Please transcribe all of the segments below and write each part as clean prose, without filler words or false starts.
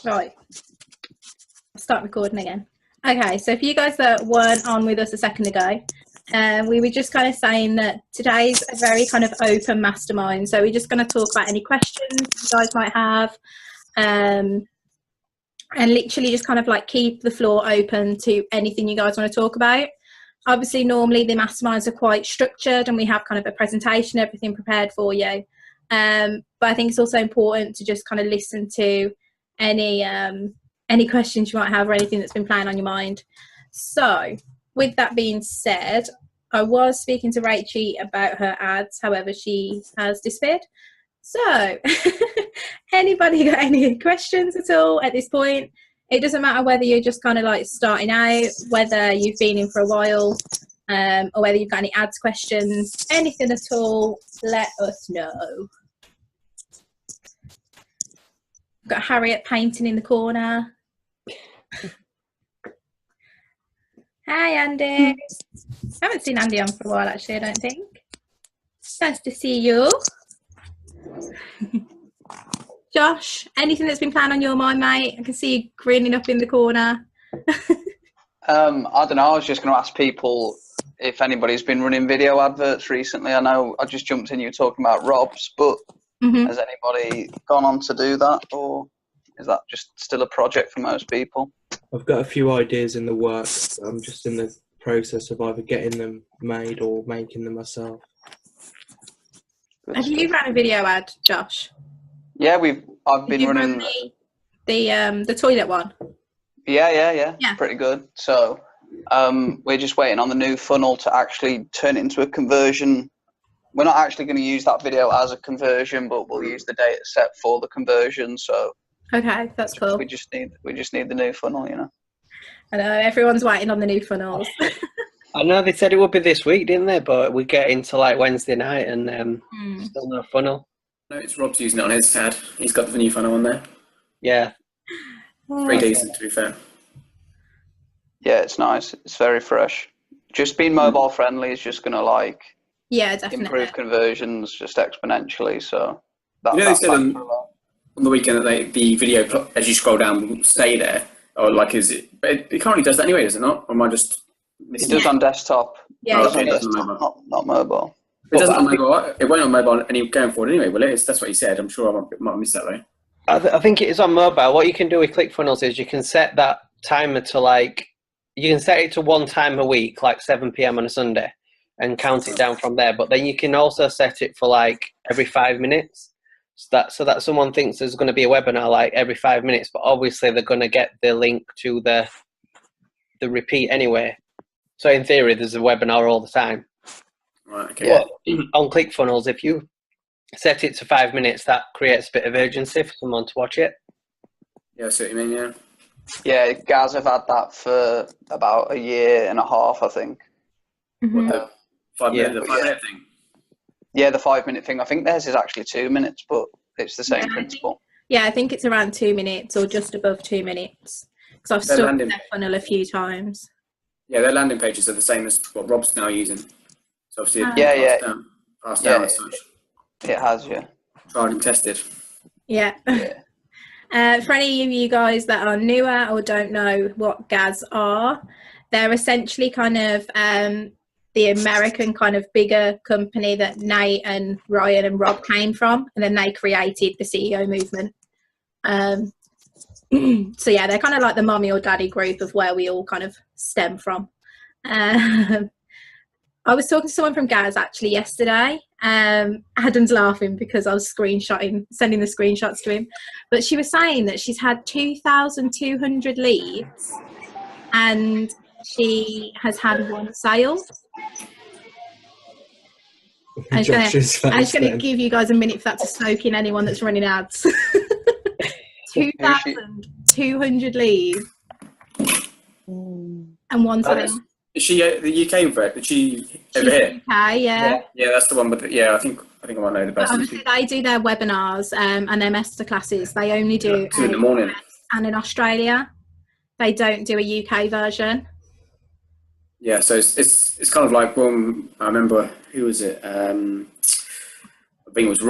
Right. I'll start recording again. Okay, so for you guys that weren't on with us a second ago, we were just kind of saying that today's a very kind of open mastermind. So we're just going to talk about any questions you guys might have, and literally just kind of like keep the floor open to anything you guys want to talk about. Obviously, normally the masterminds are quite structured and we have kind of a presentation, everything prepared for you. But I think it's also important to just kind of listen to any questions you might have or anything that's been playing on your mind. So with that being said, I was speaking to Rachie about her ads, however she has disappeared. So anybody got any questions at all at this point? It doesn't matter whether you're just kind of like starting out, whether you've been in for a while, or whether you've got any ads questions, anything at all, let us know. Got Harriet painting in the corner. Hi, Andy. I haven't seen Andy on for a while, actually, I don't think. Nice to see you. Josh, anything that's been playing on your mind, mate? I can see you grinning up in the corner. I don't know. I was just going to ask people if anybody's been running video adverts recently. I know I just jumped in, you were talking about Rob's, but has anybody gone on to do that, or is that just still a project for most people? I've got a few ideas in the works. I'm just in the process of either getting them made or making them myself. Have you run a video ad, Josh? Yeah, I've been running the toilet one. Yeah. Pretty good. So we're just waiting on the new funnel to actually turn it into a conversion. We're not actually going to use that video as a conversion, but we'll use the data set for the conversion. So okay, that's cool. We just need the new funnel, you know. I know everyone's waiting on the new funnels. I know they said it would be this week, didn't they? But we get into like Wednesday night and still no funnel. No, it's Rob's using it on his ad. He's got the new funnel on there. Yeah. Pretty decent, to be fair. Yeah, it's nice. It's very fresh. Just being mobile friendly is just going to definitely improve conversions just exponentially. So they said on the weekend that the video, as you scroll down, will stay there. Or is it? But it currently does that anyway, does it not? Or am I just missing it? Does on desktop. Yeah, it does on desktop, not mobile. It doesn't on mobile. It won't on mobile any going forward anyway, will it? That's what he said. I'm sure I might have missed that though. I think it is on mobile. What you can do with ClickFunnels is you can set that timer to you can set it to one time a week, like 7 p.m. on a Sunday, and count it down from there. But then you can also set it for every 5 minutes, so that someone thinks there's going to be a webinar every 5 minutes, but obviously they're going to get the link to the repeat anyway. So in theory, there's a webinar all the time. Right. Okay. But on ClickFunnels, if you set it to 5 minutes, that creates a bit of urgency for someone to watch it. Yeah, I see what you mean, yeah. Yeah, guys have had that for about a year and a half, I think. Mm-hmm. The 5 minute thing? Yeah, the 5 minute thing. I think theirs is actually 2 minutes, but it's the same principle. I think it's around 2 minutes or just above 2 minutes. Because I've stuck their funnel a few times. Yeah, their landing pages are the same as what Rob's now using. So obviously, passed down as such. It has, yeah. Tried and tested. Yeah. For any of you guys that are newer or don't know what GAs are, they're essentially kind of the American kind of bigger company that Nate and Ryan and Rob came from, and then they created the CEO movement. So yeah, they're kind of like the mommy or daddy group of where we all kind of stem from. I was talking to someone from GAS actually yesterday. Adam's laughing because I was sending the screenshots to him. But she was saying that she's had 2,200 leads and she has had one sale. I'm just going to give you guys a minute for that to soak in, anyone that's running ads. 2,200 leads and one sale. Is she the UK vet? Is she over here? UK, yeah. Yeah, that's the one. But I think I might know the best. Obviously, they do their webinars and their masterclasses. They only do 2 in the morning. And in Australia, they don't do a UK version. Yeah, so it's kind of like when I remember, who was it? think it was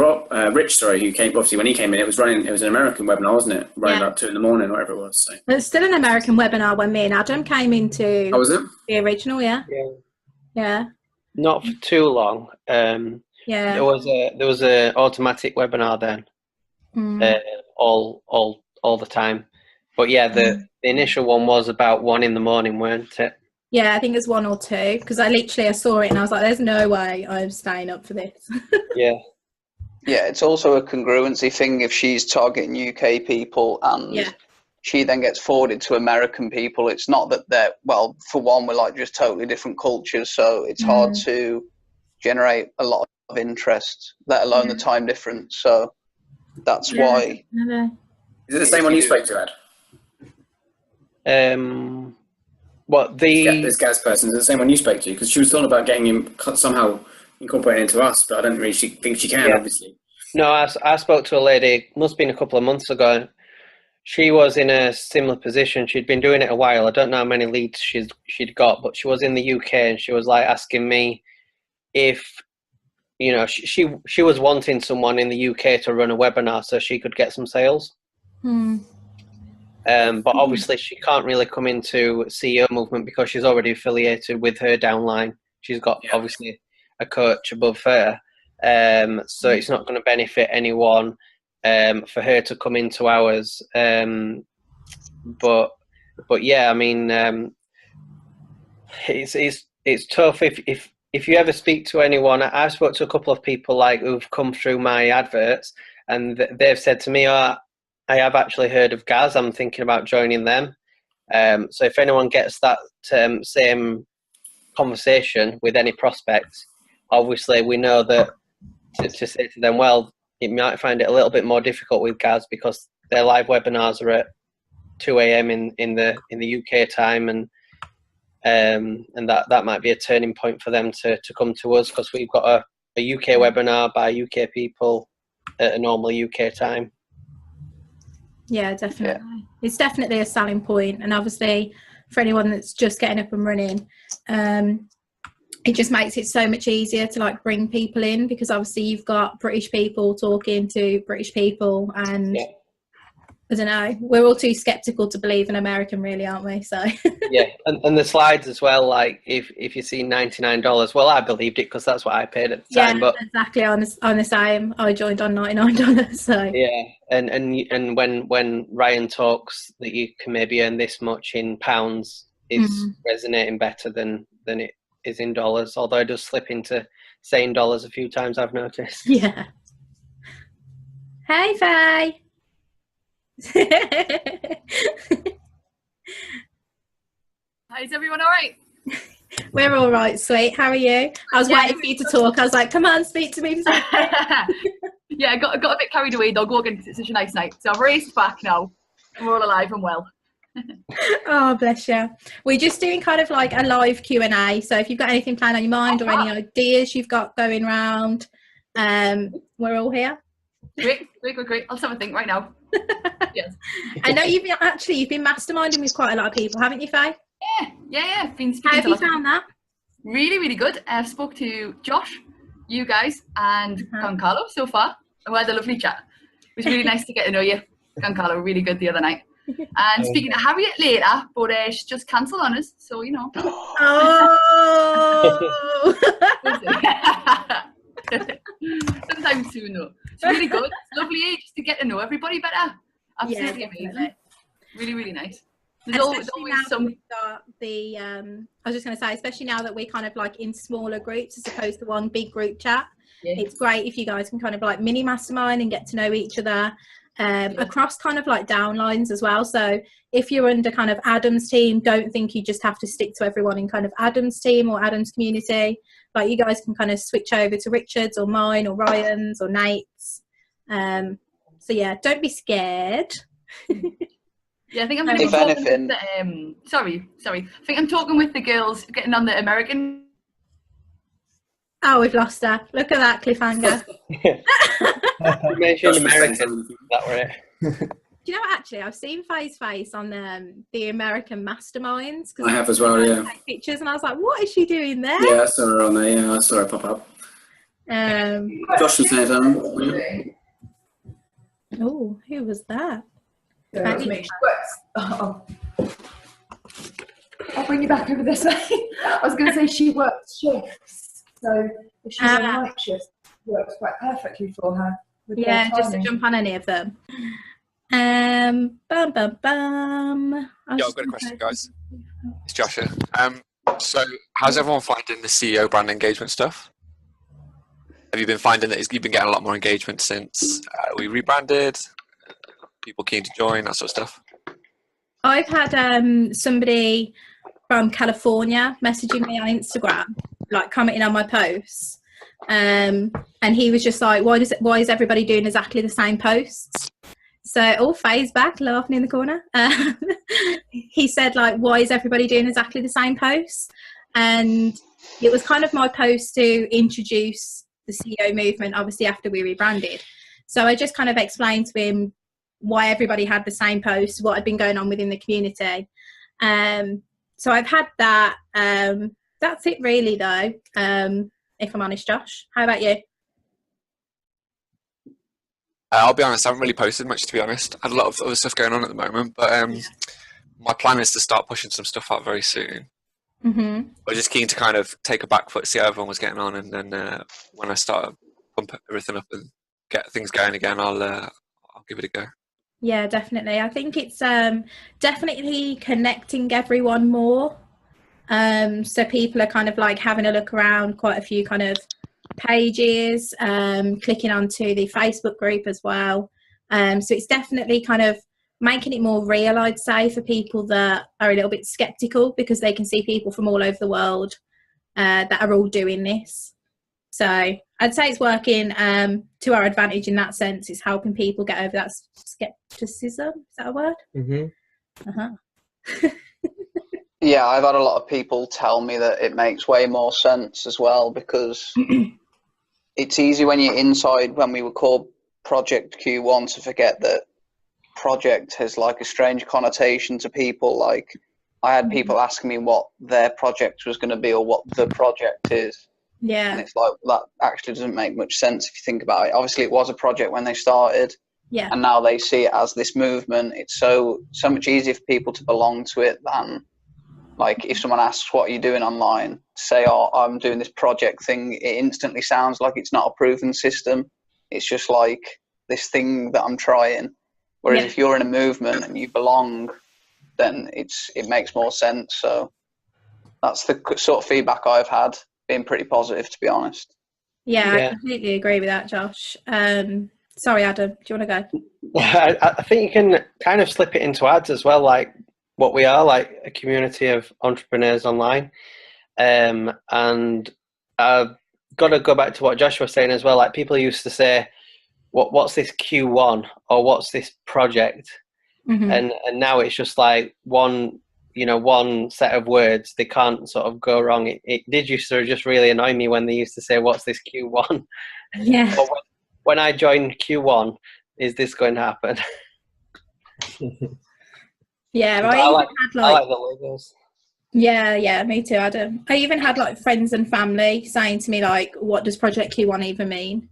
Rich, sorry, who came, obviously when he came in, it was an American webinar, wasn't it? Running about 2 in the morning, or whatever it was. So. It's still an American webinar when me and Adam came into was it? the original, yeah. Not for too long. Yeah. There was a automatic webinar then, all the time. But yeah, the initial one was about 1 in the morning, weren't it? Yeah, I think it's 1 or 2, because I saw it and I was like, there's no way I'm staying up for this. Yeah. Yeah, it's also a congruency thing if she's targeting UK people and she then gets forwarded to American people. It's not that they're, well, for one, we're like just totally different cultures, so it's hard to generate a lot of interest, let alone the time difference. So that's why. Is it the same one you spoke to, Ed? What this Gaz person is the same one you spoke to? Because she was talking about getting him somehow incorporated into us, but I don't really think she can, obviously. No, I spoke to a lady, must have been a couple of months ago. She was in a similar position. She'd been doing it a while. I don't know how many leads she'd got, but she was in the UK and she was like asking me if, you know, she was wanting someone in the UK to run a webinar so she could get some sales. But obviously she can't really come into CEO movement because she's already affiliated with her downline. She's got obviously a coach above her. So it's not going to benefit anyone for her to come into ours. But yeah, I mean, it's tough if you ever speak to anyone. I've spoke to a couple of people like who've come through my adverts, and they've said to me, "Oh, I have actually heard of Gaz. I'm thinking about joining them." So if anyone gets that same conversation with any prospects, obviously we know that to say to them, well, you might find it a little bit more difficult with Gaz because their live webinars are at 2 a.m. in the UK time, and that might be a turning point for them to come to us because we've got a UK webinar by UK people at a normal UK time. Yeah, definitely. Yeah. It's definitely a selling point, and obviously for anyone that's just getting up and running, it just makes it so much easier to like bring people in because obviously you've got British people talking to British people, and I don't know, we're all too skeptical to believe an American, really, aren't we? So yeah, and the slides as well, like if you see $99, well, I believed it because that's what I paid at the time. But exactly, on the same, I joined on $99. So yeah, and when Ryan talks that you can maybe earn this much in pounds, it's resonating better than it is in dollars. Although it does slip into saying dollars a few times, I've noticed. Yeah. Hey, Faye. Hi, is everyone all right? We're all right, sweet. How are you? I was waiting for you to talk. I was like, come on, speak to me. Yeah, I got a bit carried away dog walking because it's such a nice night. So I've raced back now. We're all alive and well. Oh, bless you. We're just doing kind of like a live Q&A. So if you've got anything planned on your mind or any ideas you've got going around, we're all here. Great. I'll have a think right now. Yes. I know you've been masterminding with quite a lot of people, haven't you, Faye? Yeah. How have you found that? Really, really good. I've spoke to Josh, you guys, and Giancarlo so far. We had a lovely chat. It was really nice to get to know you, Giancarlo. Really good the other night. And speaking to Harriet later, but she just cancelled on us, so you know. Oh. Sometime soon though. It's really good. It's lovely just to get to know everybody better. Absolutely amazing. Really, really nice. There's always some. I was just going to say, especially now that we're kind of like in smaller groups as opposed to one big group chat. Yeah. It's great if you guys can kind of like mini mastermind and get to know each other across kind of like downlines as well. So if you're under kind of Adam's team, don't think you just have to stick to everyone in kind of Adam's team or Adam's community. Like you guys can kind of switch over to Richard's or mine or Ryan's or Nate's. So yeah, don't be scared. Yeah, I think I'm going to be talking with sorry. I think I'm talking with the girls getting on the American. Oh, we've lost her. Look at that cliffhanger. You mentioned American. That were it. Do you know what, actually, I've seen Faye's face on the American masterminds. I have as well, yeah. Take pictures, and I was like, what is she doing there? Yeah, I saw her on there, yeah. I saw her pop up. Josh was saying Oh, who was that? That was me. She works. I'll bring you back over this way. I was going to say she works shifts, so if she's on a night shift, it works quite perfectly for her. Yeah, just to jump on any of them. Bum bum bum. Yeah, I've got a question, guys. It's Josh here. So, how's everyone finding the CEO brand engagement stuff? Have you been finding that you've been getting a lot more engagement since we rebranded? People keen to join, that sort of stuff? I've had somebody from California messaging me on Instagram, like commenting on my posts, and he was just like, why is everybody doing exactly the same posts? So, Faye's back laughing in the corner. He said, like, why is everybody doing exactly the same posts? And it was kind of my post to introduce the CEO movement, obviously after we rebranded. So I just kind of explained to him why everybody had the same post, what had been going on within the community. So I've had that. That's it really, though, if I'm honest. Josh, how about you? I'll be honest, I haven't really posted much, to be honest. I had a lot of other stuff going on at the moment, but my plan is to start pushing some stuff out very soon. Mm-hmm. I'm just keen to kind of take a back foot, see how everyone was getting on, and then when I start pump everything up and get things going again, I'll give it a go. Yeah, definitely. I think it's definitely connecting everyone more. So people are kind of like having a look around quite a few kind of pages, clicking onto the Facebook group as well. So it's definitely kind of making it more real, I'd say, for people that are a little bit skeptical, because they can see people from all over the world that are all doing this. So I'd say it's working to our advantage in that sense. It's helping people get over that skepticism. Is that a word? Mm-hmm. Uh-huh. Yeah, I've had a lot of people tell me that it makes way more sense as well, because it's easy when you're inside, when we were called Project Q1, to forget that project has like a strange connotation to people. Like, I had people asking me what their project was going to be or what the project is. Yeah. And it's like, that actually doesn't make much sense if you think about it. Obviously, it was a project when they started. Yeah. And now they see it as this movement. It's so much easier for people to belong to it than, like, if someone asks, what are you doing online? Say, oh, I'm doing this project thing. It instantly sounds like it's not a proven system. It's just like this thing that I'm trying. Whereas if you're in a movement and you belong, then it makes more sense. So that's the sort of feedback I've had, been pretty positive, to be honest. Yeah, I completely agree with that, Josh. Sorry, Adam, do you want to go? I think you can kind of slip it into ads as well, like what we are, like a community of entrepreneurs online. And I've got to go back to what Josh was saying as well. Like, people used to say, what's this Q1 or what's this project? Mm-hmm. And now it's just like one set of words. They can't sort of go wrong. It did used to just really annoy me when they used to say, what's this Q1? Yeah. But when I joined Q1, is this going to happen? Yeah, I like the logos. Yeah, me too, Adam. I even had like friends and family saying to me, like, what does Project Q1 even mean?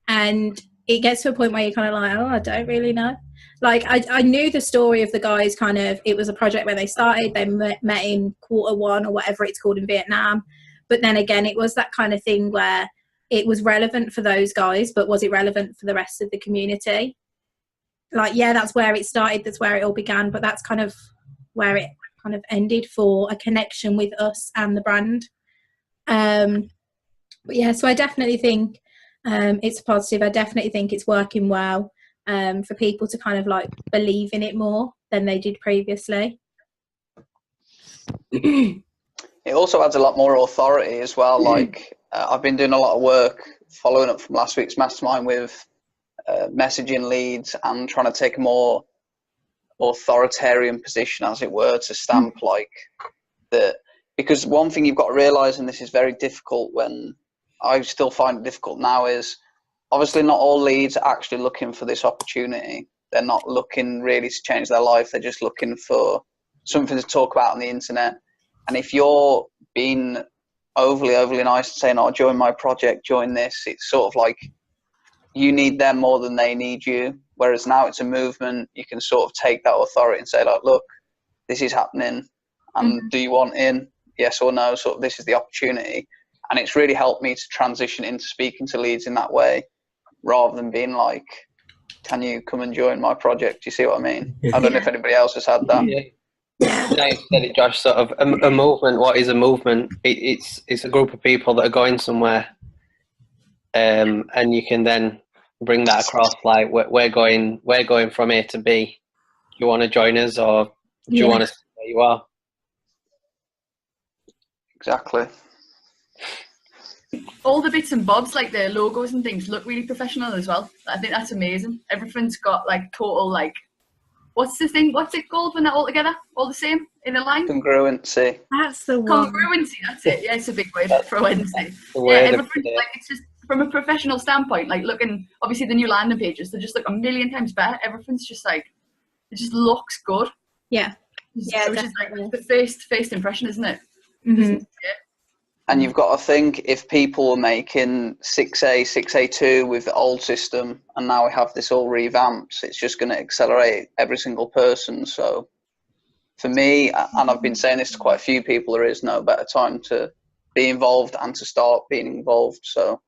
And it gets to a point where you're kind of like, oh, I don't really know. Like, I knew the story of the guys, kind of, it was a project where they started, they met in Q1 or whatever it's called in Vietnam. But then again, it was that kind of thing where it was relevant for those guys, but was it relevant for the rest of the community? Like, yeah, that's where it started, that's where it all began, but that's kind of where it kind of ended for a connection with us and the brand. But yeah, so I definitely think it's positive. I definitely think it's working well for people to kind of like believe in it more than they did previously. It also adds a lot more authority as well. Like, I've been doing a lot of work following up from last week's Mastermind with messaging leads and trying to take a more authoritarian position, as it were, to stamp like that. Because one thing you've got to realize, and this is very difficult, when I still find it difficult now, is obviously not all leads are actually looking for this opportunity. They're not looking really to change their life. They're just looking for something to talk about on the internet. And if you're being overly nice and saying, "Oh, join my project, join this." It's sort of like you need them more than they need you. Whereas now it's a movement, you can sort of take that authority and say, like, "Look, this is happening, and do you want in? Yes or no?" Sort of, this is the opportunity, and it's really helped me to transition into speaking to leads in that way, rather than being like, "Can you come and join my project?" Do you see what I mean? I don't know if anybody else has had that. Yeah, you said it, Josh. Sort of a movement. What is a movement? It's a group of people that are going somewhere, and you can then bring that across. Like we're going from A to B. Do you want to join us, or do you want to stay where you are? Exactly. All the bits and bobs, like the logos and things, look really professional as well. I think that's amazing. Everything's got like total like, what's the thing? What's it called when they're all together, all the same in a line? Congruency. That's the one. Congruency. That's it. Yeah, it's a big word for Wednesday. Yeah, everything's like, it's just from a professional standpoint. Like looking, obviously the new landing pages, they just look a million times better. Everything's just like, it just looks good. Yeah. Yeah, which is like the first impression, isn't it? Mm-hmm. And you've got to think, if people were making 6A, 6A2 with the old system, and now we have this all revamped, it's just going to accelerate every single person. So for me, and I've been saying this to quite a few people, there is no better time to be involved and to start being involved. So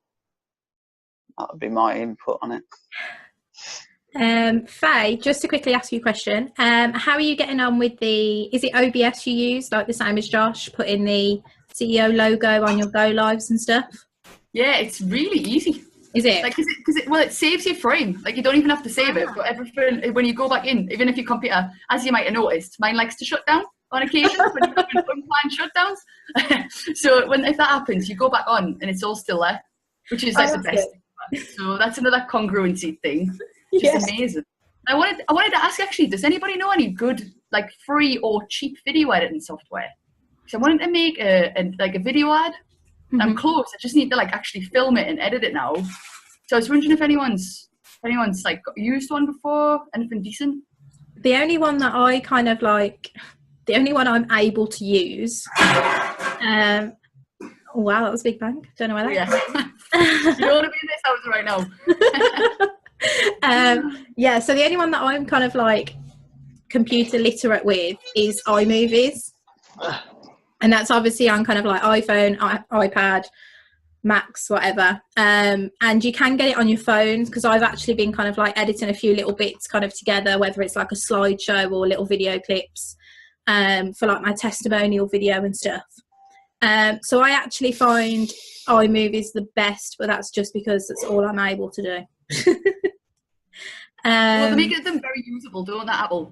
that would be my input on it. Faye, just to quickly ask you a question, how are you getting on with is it OBS you use, like the same as Josh, putting the CEO logo on your go lives and stuff? Yeah, it's really easy. Is it? Like, well, it saves your frame. Like, you don't even have to save it, but everything, when you go back in, even if your computer, as you might have noticed, mine likes to shut down on occasion when you're doing unplanned shutdowns. So if that happens, you go back on and it's all still there, which is like the best thing. So that's another congruency thing. Just amazing. I wanted to ask, actually, does anybody know any good, like, free or cheap video editing software? So I wanted to make a video ad. I'm close. I just need to like actually film it and edit it now. So I was wondering if anyone's like used one before, anything decent. The only one that I kind of like, the only one I'm able to use. Wow, that was a big bang. Don't know why that. You don't want to be in this house right now. Yeah. So the only one that I'm kind of like computer literate with is iMovies. And that's obviously on kind of like iPhone, iPad, Macs, whatever. And you can get it on your phones, because I've actually been kind of like editing a few little bits kind of together, whether it's like a slideshow or little video clips for like my testimonial video and stuff. So I actually find iMovies the best, but that's just because that's all I'm able to do. Well, they make them very usable, don't they, Apple?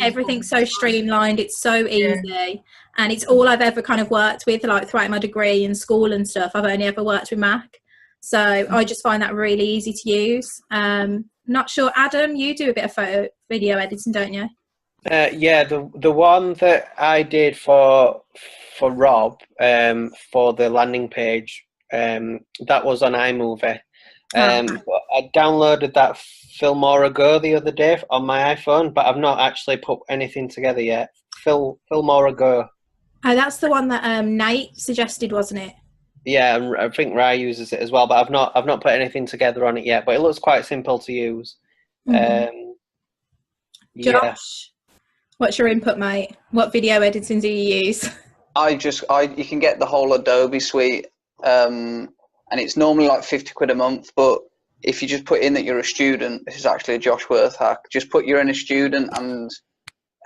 Everything's so streamlined, it's so easy, and it's all I've ever kind of worked with, like throughout my degree and school and stuff. I've only ever worked with Mac, so I just find that really easy to use. Not sure, Adam, you do a bit of video editing, don't you? Yeah, the one that I did for Rob for the landing page, that was on iMovie. I downloaded that Filmora Go the other day on my iPhone, but I've not actually put anything together yet. Filmora Go. Oh, that's the one that Nate suggested, wasn't it? Yeah, I think Rai uses it as well, but I've not put anything together on it yet. But it looks quite simple to use. Josh, what's your input, mate? What video editing do you use? You can get the whole Adobe suite. And it's normally like 50 quid a month, but if you just put in that you're a student, this is actually a Josh Worth hack. Just put you're in a student and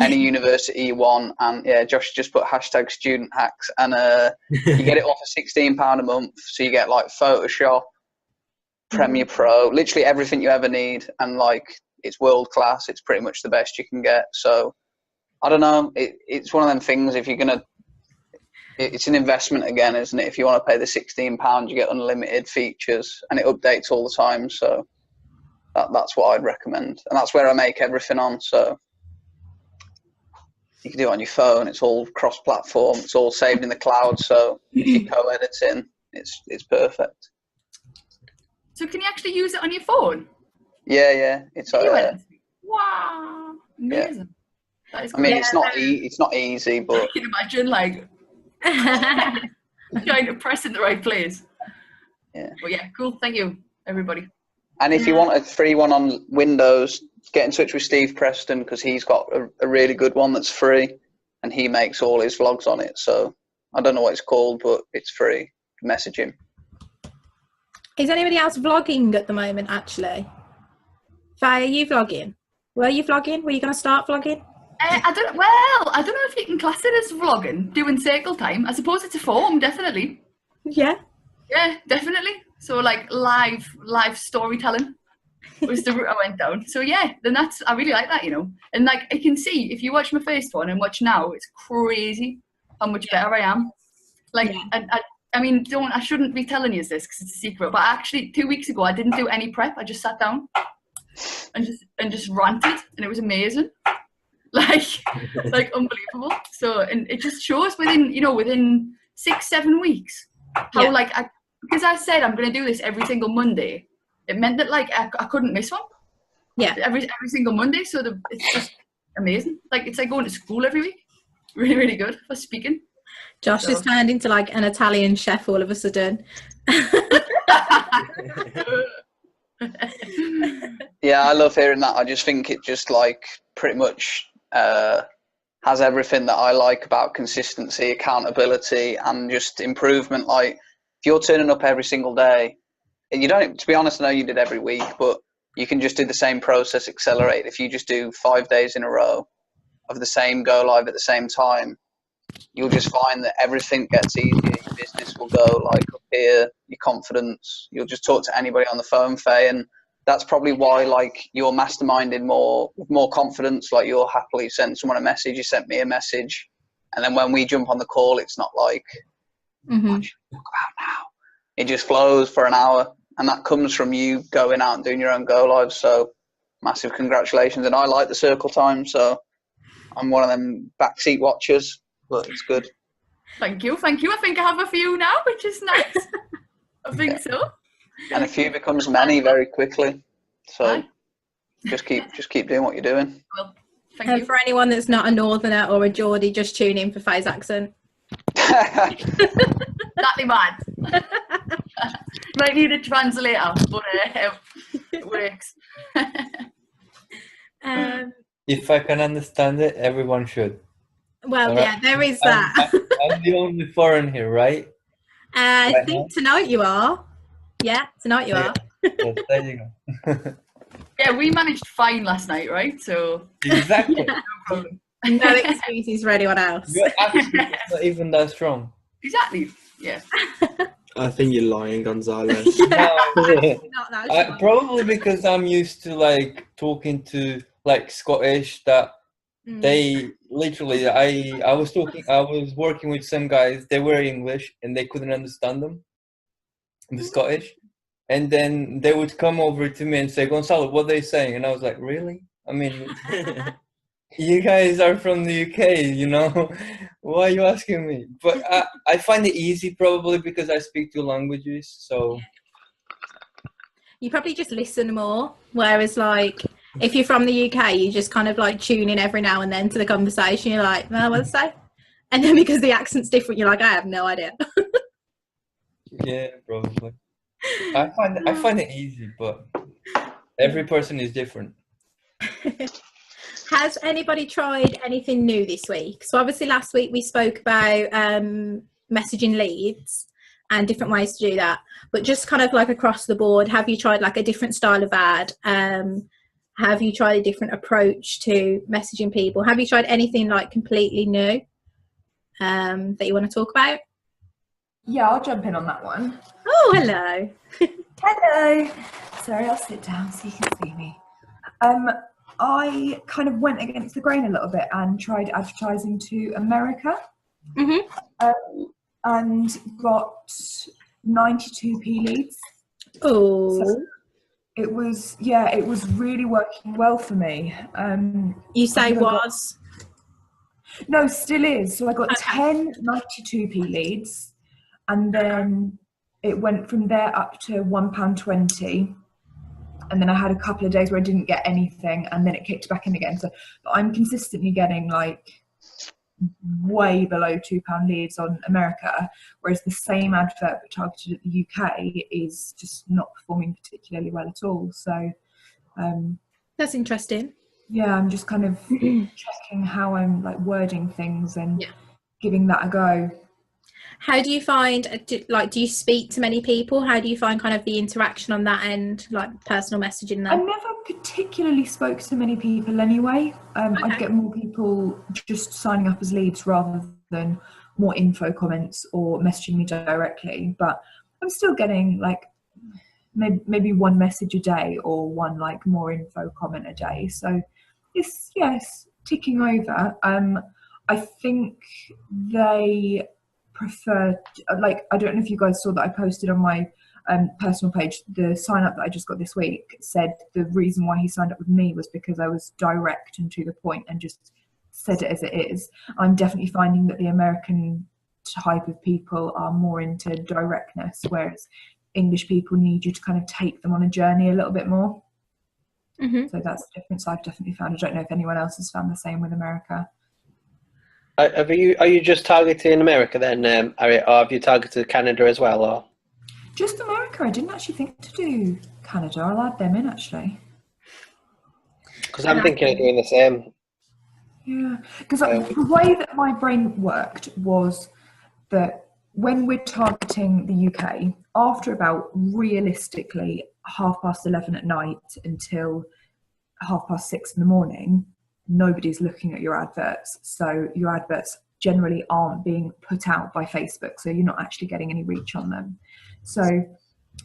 any university you want, and yeah, Josh just put hashtag student hacks, and you get it all for £16 a month. So you get like Photoshop, Premiere Pro, literally everything you ever need, and like it's world class. It's pretty much the best you can get. So I don't know. It's one of them things. If you're gonna It's an investment again, isn't it? If you want to pay the £16, you get unlimited features, and it updates all the time. So that's what I'd recommend, and that's where I make everything on. So you can do it on your phone. It's all cross-platform. It's all saved in the cloud. So if you're co-editing, it's perfect. So can you actually use it on your phone? Yeah. It's wow, amazing. Yeah. I mean, it's not easy, but I can imagine like Trying to press in the right place. Yeah. But yeah, cool. Thank you, everybody. And if you want a free one on Windows, get in touch with Steve Preston, because he's got a really good one that's free, and he makes all his vlogs on it. So I don't know what it's called, but it's free. Message him. Is anybody else vlogging at the moment, actually? Faye, are you vlogging? Were you vlogging? Were you going to start vlogging? I don't know if you can class it as vlogging, doing circle time. I suppose it's a form, definitely. Yeah. Yeah, definitely. So like live storytelling was the route I went down. So yeah, then I really like that, you know. And like I can see if you watch my first one and watch now, it's crazy how much better I am. Like, I mean, I shouldn't be telling you this because it's a secret. But actually, 2 weeks ago, I didn't do any prep. I just sat down and just ranted, and it was amazing. Like unbelievable. So, and it just shows within 6-7 weeks how because I said I'm going to do this every single Monday. It meant that like I couldn't miss one. Yeah. Every single Monday. So it's just amazing. Like it's like going to school every week. Really, really good for speaking. Josh has turned into like an Italian chef all of a sudden. Yeah, I love hearing that. I just think it just like pretty much has everything that I like about consistency, accountability, and just improvement. Like if you're turning up every single day, and you don't, to be honest, I know you did every week, but you can just do the same process accelerate. If you just do 5 days in a row of the same go live at the same time, you'll just find that everything gets easier. Your business will go like up here, your confidence. You'll just talk to anybody on the phone, Faye, and that's probably why like you're masterminding with more confidence. Like you'll happily send someone a message. You sent me a message, and then when we jump on the call, it's not like what should we talk about now. It just flows for an hour, and that comes from you going out and doing your own go live. So massive congratulations. And I like the circle time, so I'm one of them backseat watchers. But it's good. Thank you. I think I have a few now, which is nice. I think so. And a few becomes many very quickly. So just keep doing what you're doing. Well, thank you. For anyone that's not a northerner or a Geordie, just tune in for Faye's accent. Exactly mad. Might need a translator, but it works. If I can understand it, everyone should. Well, yeah, there is that. I'm the only foreign here, right? I think tonight you are. Yeah, tonight you are. Yes, there you go. Yeah, we managed fine last night, right? So exactly. No problem. No excuses for anyone else. Your accent is not even that strong. Exactly. Yeah. I think you're lying, Gonzalez. No, Not that strong. probably because I'm used to like talking to like Scottish that they literally I was working with some guys, they were English and they couldn't understand them, the Scottish, and then they would come over to me and say, Gonzalo, what are they saying? And I was like, really? I mean, you guys are from the UK, you know, why are you asking me? But I find it easy probably because I speak two languages, so you probably just listen more, whereas like if you're from the UK, you just kind of like tune in every now and then to the conversation. You're like, well, what's that? And then because the accent's different, you're like, I have no idea. yeah, probably. I find it easy, but every person is different. Has anybody tried anything new this week? So obviously last week we spoke about messaging leads and different ways to do that, but just kind of like across the board, have you tried like a different style of ad? Have you tried a different approach to messaging people? Have you tried anything like completely new that you want to talk about? Yeah, I'll jump in on that one. Oh, hello. Hello. Sorry, I'll sit down so you can see me. I kind of went against the grain a little bit and tried advertising to America. And got 92p leads. Oh. So it was really working well for me. You say was? No, still is. So I got 10 92p leads, and then it went from there up to £1.20. And then I had a couple of days where I didn't get anything, and then it kicked back in again. So I'm consistently getting like way below £2 leads on America, whereas the same advert but targeted at the UK is just not performing particularly well at all. So that's interesting. Yeah, I'm just kind of checking how I'm like wording things and giving that a go. How do you find, do you speak to many people? How do you find kind of the interaction on that end, like personal messaging them? I never particularly spoke to many people anyway. I'd get more people just signing up as leads rather than more info comments or messaging me directly. But I'm still getting like maybe one message a day or one like more info comment a day. So it's ticking over. I think they prefer, like, I don't know if you guys saw that I posted on my personal page, the sign up that I just got this week said the reason why he signed up with me was because I was direct and to the point and just said it as it is. I'm definitely finding that the American type of people are more into directness, whereas English people need you to kind of take them on a journey a little bit more. So that's the difference I've definitely found. I don't know if anyone else has found the same with America. Are you just targeting America then, or have you targeted Canada as well? Or just America? I didn't actually think to do Canada. I'll add them in actually. Because I'm thinking of doing the same. Yeah, because the way that my brain worked was that when we're targeting the UK, after about realistically 11:30 at night until 6:30 in the morning, nobody's looking at your adverts. So your adverts generally aren't being put out by Facebook. So you're not actually getting any reach on them. So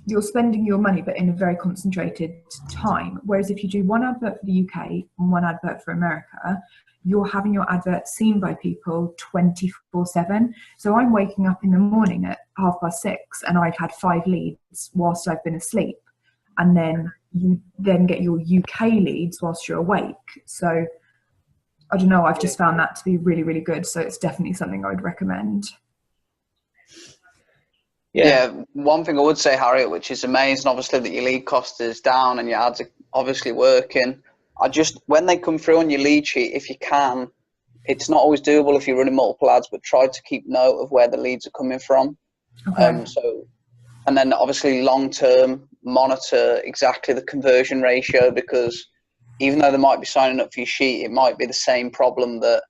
you're spending your money, but in a very concentrated time. Whereas if you do one advert for the UK and one advert for America, you're having your advert seen by people 24/7. So I'm waking up in the morning at 6:30 and I've had 5 leads whilst I've been asleep. And then you then get your UK leads whilst you're awake. So I don't know, I've just found that to be really, really good. So it's definitely something I would recommend. Yeah, one thing I would say, Harriet, which is amazing, obviously, that your lead cost is down and your ads are obviously working. When they come through on your lead sheet, if you can, it's not always doable if you're running multiple ads, but try to keep note of where the leads are coming from. Okay. And then obviously long-term monitor exactly the conversion ratio, because even though they might be signing up for your sheet, it might be the same problem that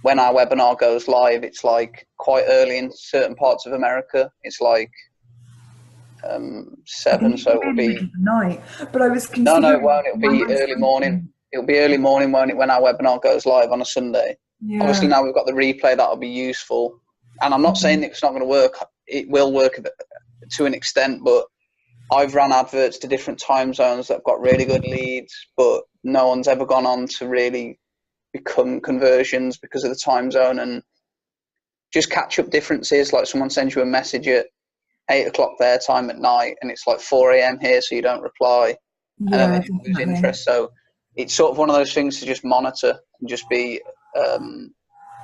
when our webinar goes live, it's like quite early in certain parts of America. It's like 7, so it will be night. But I was no, it won't. It'll be early morning. It'll be early morning, won't it, when our webinar goes live on a Sunday? Yeah. Obviously, now we've got the replay, that'll be useful. And I'm not saying that it's not going to work. It will work to an extent, but I've run adverts to different time zones that have got really good leads, but no one's ever gone on to really become conversions because of the time zone. And just catch up differences, like someone sends you a message at 8 o'clock their time at night and it's like 4 a.m. here, so you don't reply, and then they lose interest. So it's sort of one of those things to just monitor and just be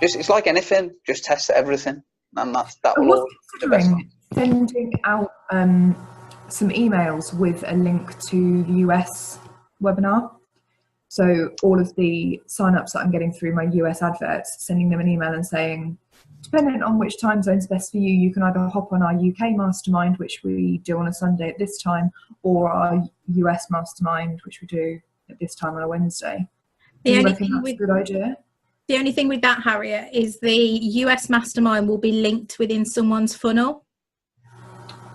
it's like anything, just test everything, and that will all be the best. Sending out some emails with a link to the US webinar. So all of the sign-ups that I'm getting through my US adverts, sending them an email and saying, depending on which time zone is best for you, you can either hop on our UK Mastermind, which we do on a Sunday at this time, or our US Mastermind, which we do at this time on a Wednesday. Do you reckon that's a good idea? The only thing with that, Harriet, is the US Mastermind will be linked within someone's funnel.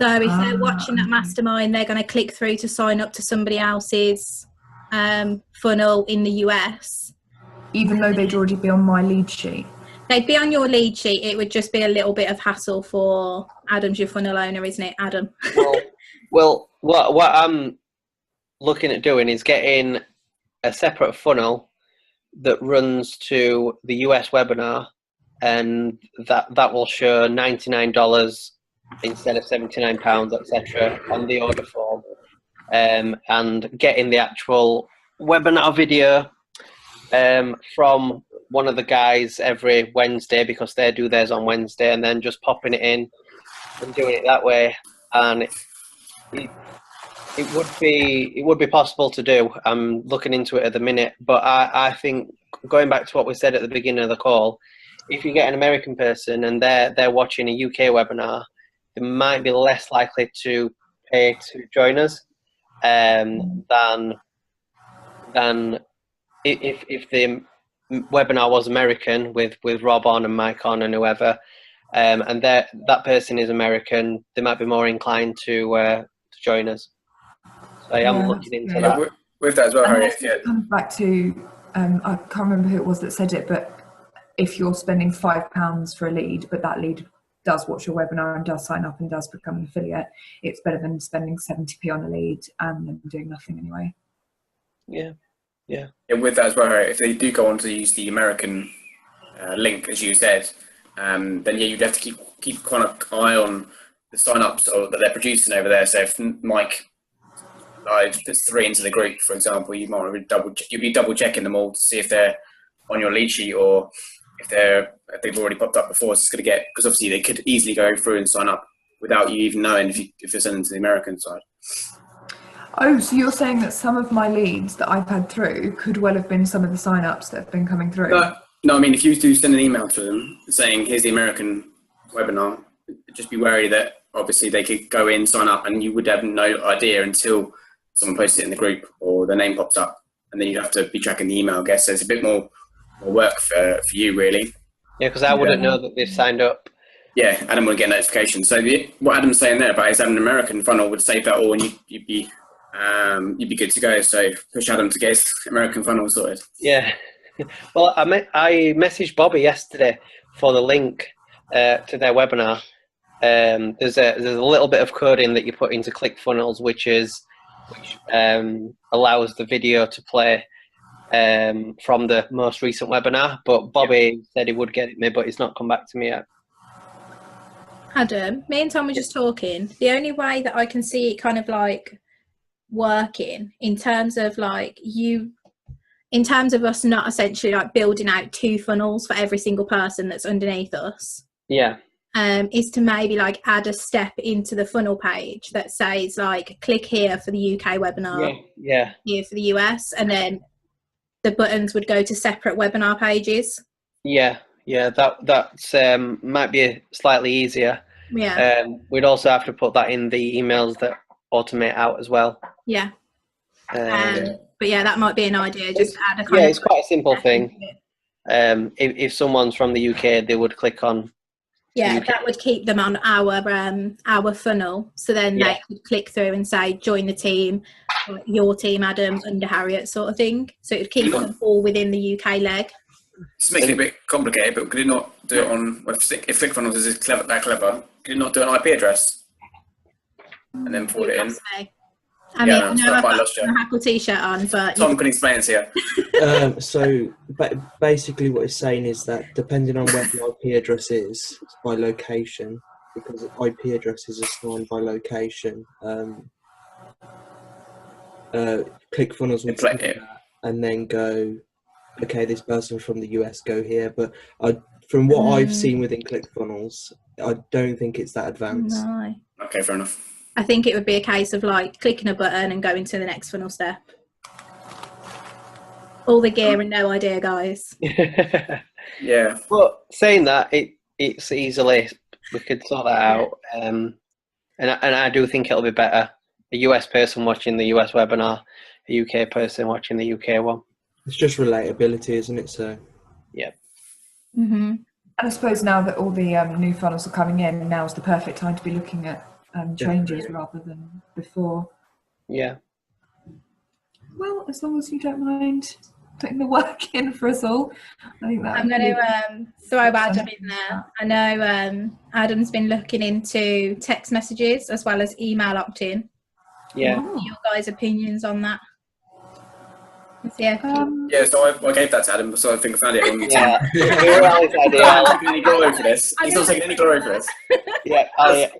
So if they're watching that Mastermind, they're going to click through to sign up to somebody else's funnel in the US. Even though they'd already be on my lead sheet? They'd be on your lead sheet. It would just be a little bit of hassle for Adam's your funnel owner, isn't it, Adam? Well, what I'm looking at doing is getting a separate funnel that runs to the US webinar, and that will show $99 instead of £79, etc. on the order form, and getting the actual webinar video from one of the guys every Wednesday, because they do theirs on Wednesday, and then just popping it in and doing it that way. And it would be possible to do. I'm looking into it at the minute, but I think, going back to what we said at the beginning of the call, if you get an American person and they're watching a UK webinar, they might be less likely to pay to join us than if the webinar was American with Rob on and Mike on and whoever, and that person is American, they might be more inclined to join us. So I am looking into that. With that as well, Harry. It comes back to I can't remember who it was that said it, but if you're spending £5 for a lead, but that lead does watch your webinar and does sign up and does become an affiliate, it's better than spending 70p on a lead and then doing nothing anyway. Yeah. With that as well, Harry, if they do go on to use the American link, as you said, then yeah, you'd have to keep kind of eye on the sign-ups that they're producing over there. So if Mike puts 3 into the group, for example, you'd be double checking them all to see if they're on your lead sheet or if they've already popped up before. So it's going to get, because obviously they could easily go through and sign up without you even knowing if you're sending to the American side. Oh, so you're saying that some of my leads that I've had through could well have been some of the sign-ups that have been coming through? No, I mean, if you do send an email to them saying, here's the American webinar, just be wary that obviously they could go in, sign up, and you would have no idea until someone posts it in the group or their name pops up, and then you'd have to be tracking the email, I guess. So it's a bit more work for you, really. Yeah, because I wouldn't know that they've signed up. Yeah, Adam would get a notification. So what Adam's saying there about his having an American funnel would save that all, and you'd be good to go. So push Adam to get his American funnel sorted. Yeah. Well, I messaged Bobby yesterday for the link to their webinar. There's a little bit of coding that you put into ClickFunnels, which allows the video to play from the most recent webinar. But Bobby said he would get it me, but he's not come back to me yet. Adam, me and Tom were just talking. The only way that I can see it kind of like working in terms of us not essentially like building out 2 funnels for every single person that's underneath us. Yeah. Is to maybe like add a step into the funnel page that says like click here for the UK webinar, yeah, here for the US, and then the buttons would go to separate webinar pages. Yeah, that's might be slightly easier. Yeah. We'd also have to put that in the emails that automate out as well. Yeah. But yeah, that might be an idea. Just add a kind of. Yeah, it's quite a simple thing. If someone's from the UK, they would click on. Yeah, that would keep them on our funnel. So then they could click through and say, join the team, like your team, Adam, under Harriet, sort of thing. So it would keep them all within the UK leg. It's making it a bit complicated, but could it not do it on, if ClickFunnels is that clever, could it not do an IP address and then forward it in? I mean, I know I've got a Hackle t-shirt on, but Tom can explain it to you. So basically what it's saying is that depending on where the IP address is, it's by location, because IP addresses are stored by location. ClickFunnels will take that and then go, okay, this person from the US, go here. But from what I've seen within ClickFunnels, I don't think it's that advanced. No. Okay, fair enough. I think it would be a case of like clicking a button and going to the next funnel step. All the gear and no idea, guys. Yeah. Well, saying that, it's easily, we could sort that out. And I do think it'll be better. A US person watching the US webinar, a UK person watching the UK one. It's just relatability, isn't it? So. Yeah. Mm-hmm. And I suppose now that all the new funnels are coming in, now's the perfect time to be looking at changes rather than before. Yeah. Well, as long as you don't mind putting the work in for us all, I think that. I'm going to throw Adam in there. I know Adam's been looking into text messages as well as email opt-in. Yeah. What are your guys' opinions on that? Yeah, so I gave that to Adam, so I think I found it on Yeah. He's not taking any glory for this. He's not taking any glory for this. Yeah,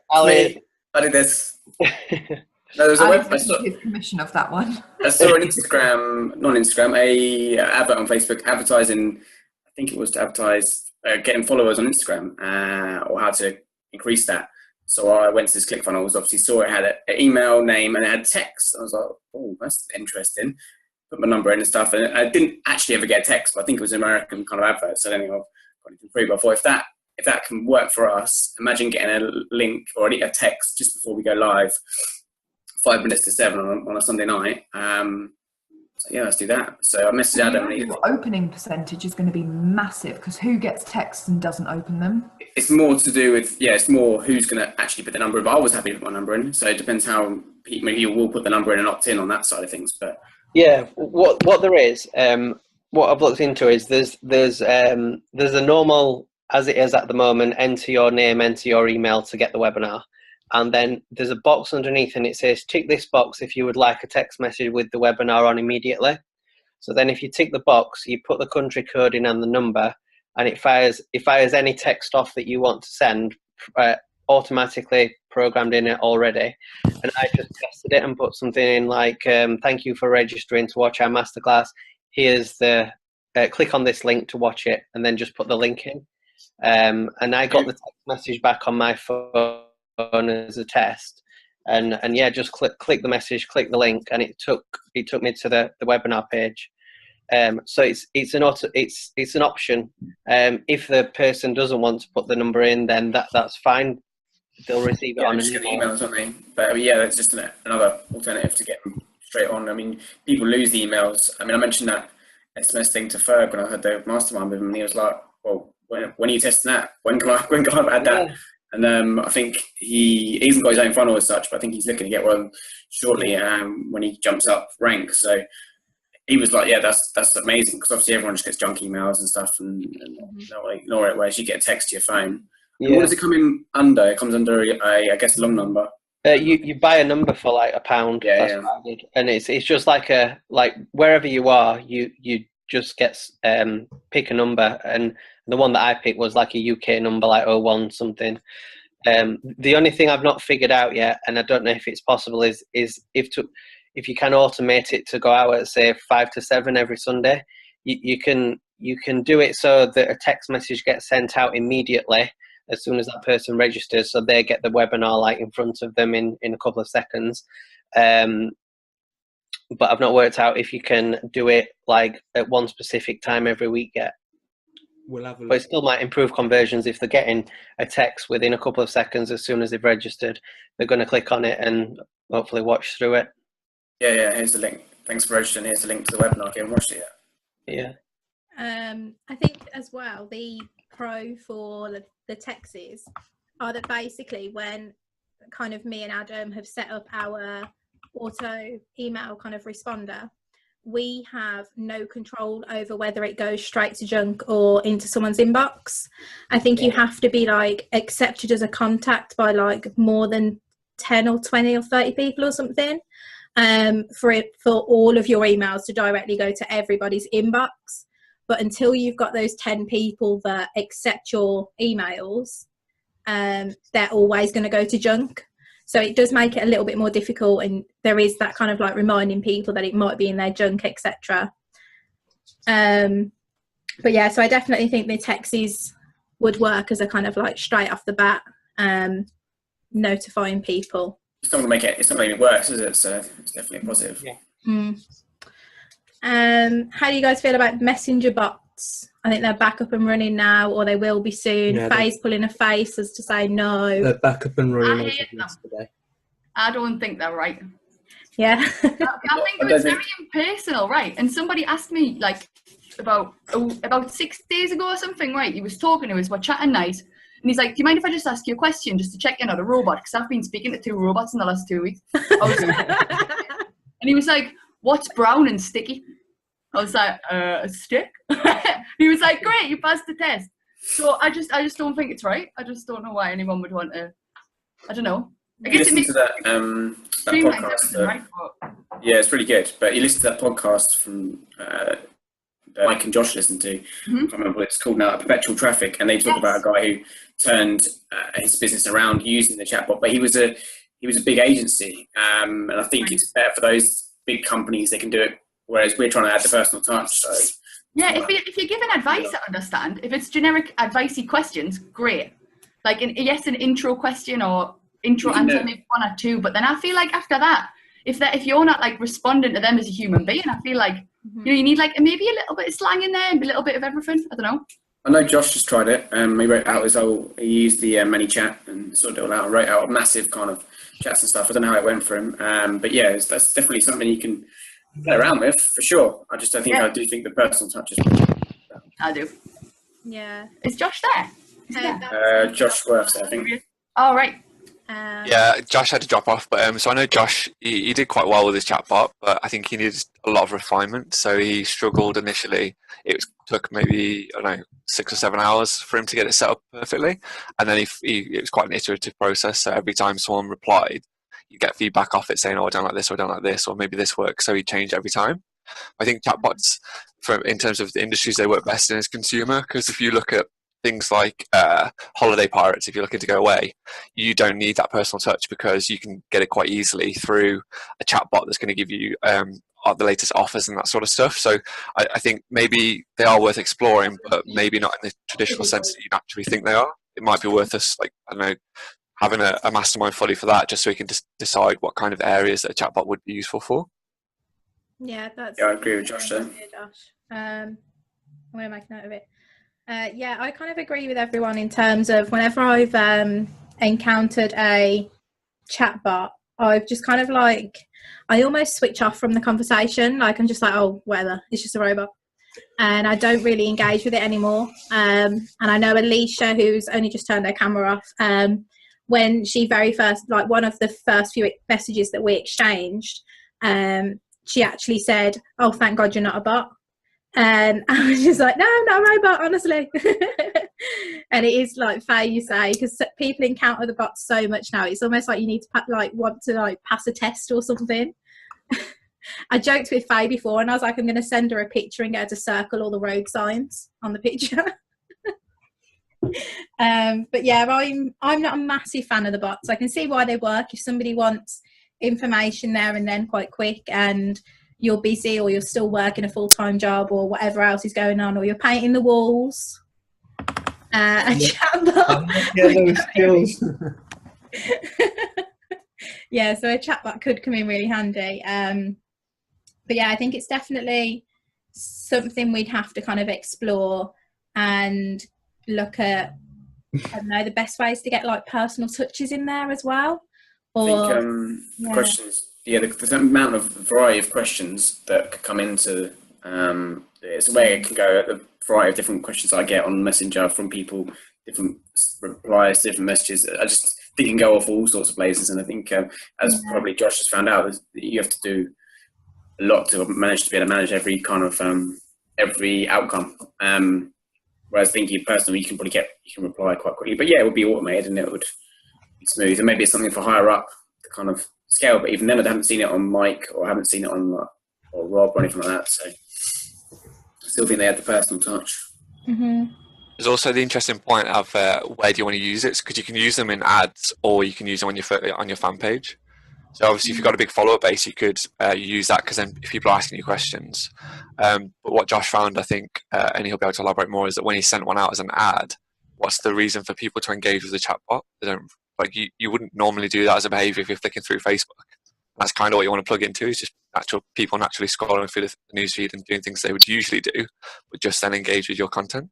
Ali. I did this. No, there's a web. I saw give permission of that one. an Instagram, not Instagram, a advert on Facebook advertising. I think it was to advertise getting followers on Instagram or how to increase that. So I went to this ClickFunnels. Obviously, saw it had an email, name, and it had text. I was like, oh, that's interesting. Put my number in and stuff, and I didn't actually ever get a text. But I think it was an American kind of advert. So anyway, got anything free. But I thought if that can work for us, imagine getting a link or a text just before we go live, 5 minutes to 7 on a Sunday night. So yeah, let's do that. So I messaged Adam. And your opening percentage is going to be massive, because who gets texts and doesn't open them? It's more to do with, it's more who's going to actually put the number in. But I was happy to put my number in. So it depends how maybe you will put the number in and opt in on that side of things. But yeah, what there is, what I've looked into is there's a normal, as it is at the moment, enter your name, enter your email to get the webinar. And then there's a box underneath and it says, tick this box if you would like a text message with the webinar on immediately. So then if you tick the box, you put the country code in and the number, and it fires any text off that you want to send, automatically programmed in it already. And I just tested it and put something in like, thank you for registering to watch our masterclass. Here's the, click on this link to watch it, and then just put the link in. And I got the text message back on my phone as a test, and yeah, just click the message, click the link, and it took me to the webinar page. So it's an option. If the person doesn't want to put the number in, then that's fine. They'll receive it on an email or something. But yeah, that's just another alternative to get them straight on. I mean, people lose the emails. I mean, I mentioned that SMS thing to Ferg when I had the mastermind with him, and he was like, "Well, when are you testing that? When can I add that?" Yeah. And I think he hasn't got his own funnel as such, but I think he's looking to get one shortly when he jumps up rank. So he was like, yeah, that's amazing, because obviously everyone just gets junk emails and stuff and ignore it, whereas you get a text to your phone. Yeah. What does it come in under? It comes under, I guess, a long number. You buy a number for like £1. Yeah, that's what I did. And it's just like wherever you are, you just get pick a number, and the one that I picked was like a UK number, like 01 something. The only thing I've not figured out yet, and I don't know if it's possible, is if you can automate it to go out at say 5 to 7 every Sunday. You can do it so that a text message gets sent out immediately as soon as that person registers, so they get the webinar like in front of them in a couple of seconds. But I've not worked out if you can do it like at one specific time every week yet. We'll have a look. But it still might improve conversions if they're getting a text within a couple of seconds as soon as they've registered. They're going to click on it and hopefully watch through it. Yeah, here's the link. Thanks for registering. Here's the link to the webinar. If you haven't watched it yet. Yeah. I think as well, the pro for the texts are that basically when kind of me and Adam have set up our auto email kind of responder, we have no control over whether it goes straight to junk or into someone's inbox. I think you have to be like accepted as a contact by like more than 10 or 20 or 30 people or something, for all of your emails to directly go to everybody's inbox. But until you've got those 10 people that accept your emails, they're always going to go to junk. So it does make it a little bit more difficult, and there is that kind of like reminding people that it might be in their junk, etc. But yeah, so I definitely think the texts would work as a kind of like straight off the bat notifying people. It's not going to make it. It's not going to make it worse, is it? So it's definitely positive. Yeah. How do you guys feel about messenger bots? I think they're back up and running now, or they will be soon. Yeah, Face pulling a face as to say no. They're back up and running. I hate them. Yesterday. I don't think they're right. Yeah. I think it was very impersonal, right? And somebody asked me like about 6 days ago or something, right? He was talking to us, we're chatting nice, and he's like, do you mind if I just ask you a question just to check you're not a robot? Because I've been speaking to 2 robots in the last 2 weeks. And he was like, what's brown and sticky? I was like, a stick? He was like, great, you passed the test. So I just don't think it's right. I just don't know why anyone would want to, I don't know. I guess you listen to that podcast. Right? Yeah, it's pretty good. But you listen to that podcast from Mike and Josh listened to. I can't remember what it's called now, Perpetual Traffic, and they talk about a guy who turned his business around using the chatbot. But he was a big agency, and I think it's better for those big companies. They can do it, whereas we're trying to add the personal touch. So yeah, if you're giving advice, I understand. If it's generic advicey questions, great. Like an intro question or intro answer, maybe 1 or 2. But then I feel like after that, if you're not like responding to them as a human being, I feel like you need like maybe a little bit of slang in there and a little bit of everything. I don't know. I know Josh just tried it. He wrote out he used the ManyChat and sorted it all out. Wrote out massive kind of chats and stuff. I don't know how it went for him, but yeah, that's definitely something you can play around with for sure. I just don't think I do think the personal touch is. I do. Yeah. Is Josh there? Is he there? Josh Worth, I think. Oh, right. Yeah, Josh had to drop off, but so I know Josh. He did quite well with his chatbot, but I think he needed a lot of refinement. So he struggled initially. Took maybe, I don't know, 6 or 7 hours for him to get it set up perfectly, and then it was quite an iterative process. So every time someone replied, you get feedback off it saying, "Oh, I don't like this," or "I don't like this," or "Maybe this works." So he changed every time. I think chatbots, in terms of the industries they work best in, is consumer, because if you look at things like holiday pirates, if you're looking to go away, you don't need that personal touch because you can get it quite easily through a chatbot that's going to give you the latest offers and that sort of stuff. So I think maybe they are worth exploring, but maybe not in the traditional sense that you naturally think they are. It might be worth us, like, I don't know, having a mastermind fully for that, just so we can decide what kind of areas that a chatbot would be useful for. Yeah, I agree with Josh there. I'm going to make a note of it. Yeah, I kind of agree with everyone in terms of whenever I've encountered a chatbot, I've just kind of like, I almost switch off from the conversation. Like, I'm just like, oh, whatever, it's just a robot. And I don't really engage with it anymore. And I know Alicia, who's only just turned her camera off, when she very first, like one of the first few messages that we exchanged, she actually said, "Oh, thank God you're not a bot." And I was just like, no, I'm not a robot, honestly. And it is like fair you say, because people encounter the bots so much now. It's almost like you need to want to pass a test or something. I joked with Faye before, and I was like, I'm going to send her a picture and get her to circle all the road signs on the picture. But yeah, I'm not a massive fan of the bots. I can see why they work. If somebody wants information there and then quite quick, and you're busy, or you're still working a full-time job, or whatever else is going on, or you're painting the walls, a chatbot. Yeah, so a chatbot could come in really handy. But yeah, I think it's definitely something we'd have to kind of explore and look at, I don't know, the best ways to get like personal touches in there as well. Or, I think questions, the amount of variety of questions that could come into it's a way it can go, the variety of different questions I get on Messenger from people, different replies, different messages. I just think it can go off all sorts of places, and I think as probably Josh has found out, you have to do a lot to be able to manage every kind of every outcome. Whereas I think personally, you can reply quite quickly, but yeah, it would be automated and it would be smooth. And maybe it's something for higher up to kind of scale, but even then, I haven't seen it on Mike, or I haven't seen it on or Rob or anything like that. So I still think they had the personal touch. Mm-hmm. There's also the interesting point of where do you want to use it, because you can use them in ads, or you can use them on your fan page. So obviously, if you've got a big follower base, you could use that, because then if people are asking you questions. But what Josh found, I think, and he'll be able to elaborate more, is that when he sent one out as an ad, what's the reason for people to engage with the chatbot? They don't, like, you wouldn't normally do that as a behaviour if you're flicking through Facebook. That's kind of what you want to plug into, is just people naturally scrolling through the newsfeed and doing things they would usually do, but just then engage with your content.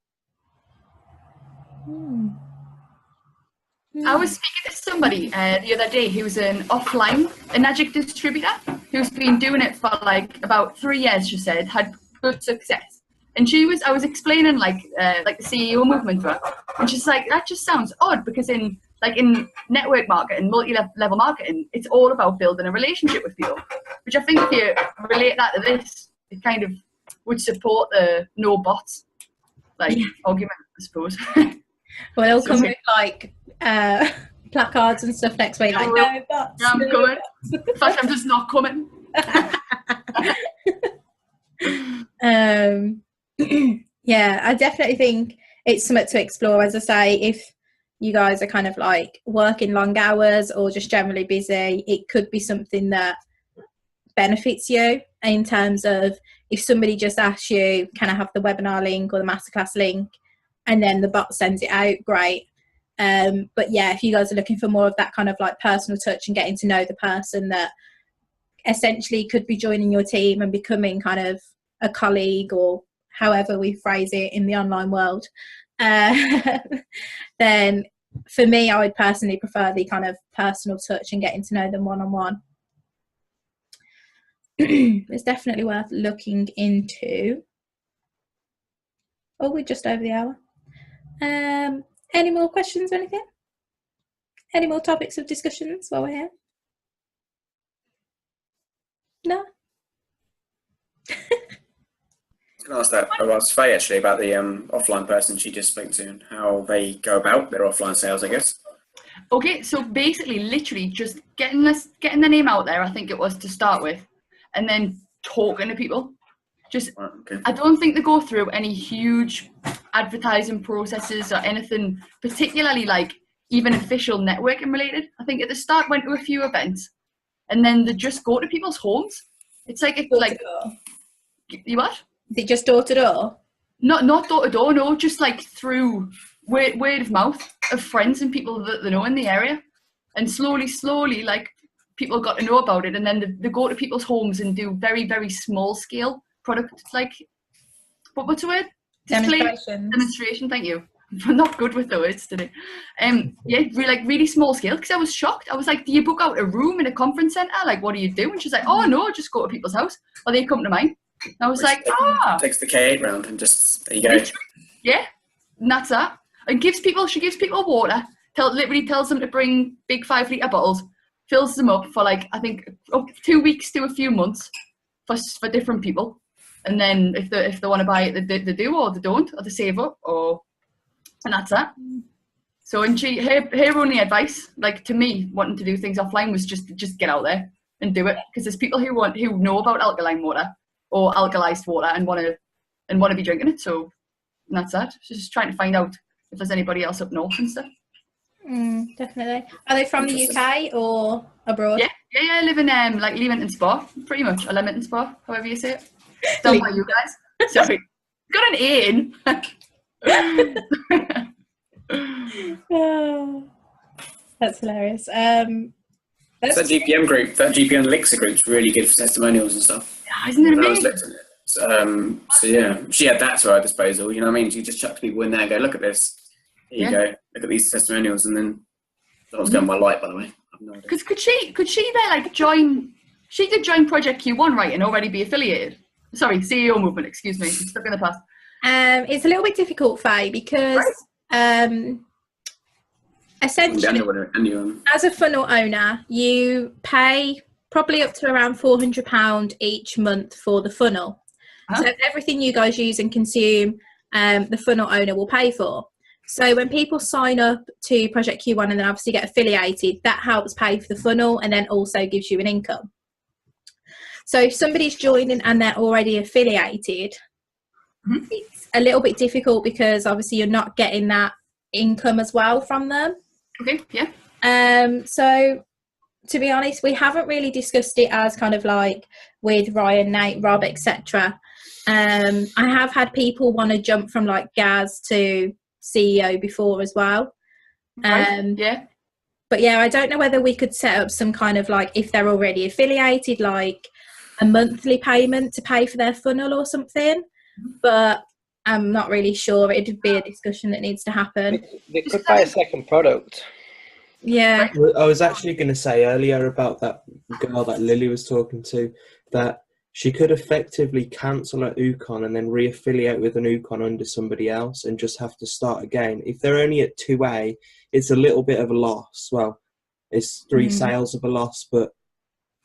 I was speaking to somebody the other day who's an Enagic distributor, who's been doing it for like about 3 years, she said, had good success. And I was explaining like the CEO movement for her, and she's like, that just sounds odd, because in network marketing, multi-level marketing, it's all about building a relationship with people, which I think if you relate that to this, it kind of would support the no bots argument, I suppose. Well, it'll come with like placards and stuff next week. Like, no bots. Yeah, I'm coming. In fact, I'm just not coming. Yeah, I definitely think it's something to explore. As I say, if you guys are kind of like working long hours or just generally busy, it could be something that benefits you, in terms of if somebody just asks you, can I have the webinar link or the masterclass link, and then the bot sends it out, great. But yeah, if you guys are looking for more of that kind of like personal touch and getting to know the person that essentially could be joining your team and becoming kind of a colleague or however we phrase it in the online world, then for me, I would personally prefer the kind of personal touch and getting to know them one-on-one. It's definitely worth looking into. Oh, we're just over the hour. Any more questions or anything? Any more topics of discussions while we're here? No? I was going to ask that. I asked Faye actually about the offline person she just spoke to and how they go about their offline sales, I guess. Okay, so basically, literally just getting the name out there, I think it was, to start with, and then talking to people. Just, okay. I don't think they go through any huge advertising processes or anything particularly like even official networking related. I think at the start went to a few events, and then they just go to people's homes. It's like you what? Is it just door to door? Not door to door, no. Just like through word of mouth of friends and people that they know in the area, and slowly, like people got to know about it, and then they go to people's homes and do very, very small scale product, like what's the word? Demonstration. Thank you. I'm not good with the words today. Yeah, really small scale. Because I was shocked. I was like, "Do you book out a room in a conference center? Like, what do you do?" And she's like, "Oh no, just go to people's house, or they come to mine." And I was like, Takes the K8 round and just there you go. Yeah, and that's that. And she gives people water. Literally tells them to bring big 5-litre bottles, fills them up for like I think 2 weeks to a few months for different people. And then if they want to buy it, they do, or they don't, or they save up, and that's that. So, and her only advice, like to me, wanting to do things offline was just get out there and do it, because there's people who know about alkaline water or alkalized water and want to be drinking it. So, and that's that. So just trying to find out if there's anybody else up north and stuff. Definitely. Are they from the UK or abroad? Yeah. I live in like Leamington Spa, pretty much, or Leamington Spa, however you say it. Done by you guys. Sorry. Got an A in. Oh, that's hilarious. That GPM group, that GPM Elixir group's really good for testimonials and stuff. Isn't it amazing? So yeah, she had that to her disposal. You know what I mean? She just chucked people in there and go, "Look at this. Here you go. Look at these testimonials." And then that was going by light, by the way. Because could she there like join? She could join Project Q1, right, and already be affiliated. Sorry, CEO movement. Excuse me, I'm stuck in the past. It's a little bit difficult, Faye, because essentially, as a funnel owner, you pay probably up to around £400 each month for the funnel. So everything you guys use and consume, the funnel owner will pay for. So when people sign up to Project Q1 and then obviously get affiliated, that helps pay for the funnel and then also gives you an income. So if somebody's joining and they're already affiliated, it's a little bit difficult because obviously you're not getting that income as well from them. Okay, yeah. So to be honest, we haven't really discussed it as kind of like with Ryan, Nate, Rob, etc. I have had people want to jump from like Gaz to CEO before as well. Yeah. But yeah, I don't know whether we could set up some kind of like, if they're already affiliated, like a monthly payment to pay for their funnel or something. But I'm not really sure. It'd be a discussion that needs to happen. They could buy a second product. Yeah. I was actually going to say earlier about that girl that Lily was talking to, that she could effectively cancel her Ukon and then re-affiliate with an Ukon under somebody else and just have to start again. If they're only at 2A, it's a little bit of a loss. Well, it's 3 sales of a loss, but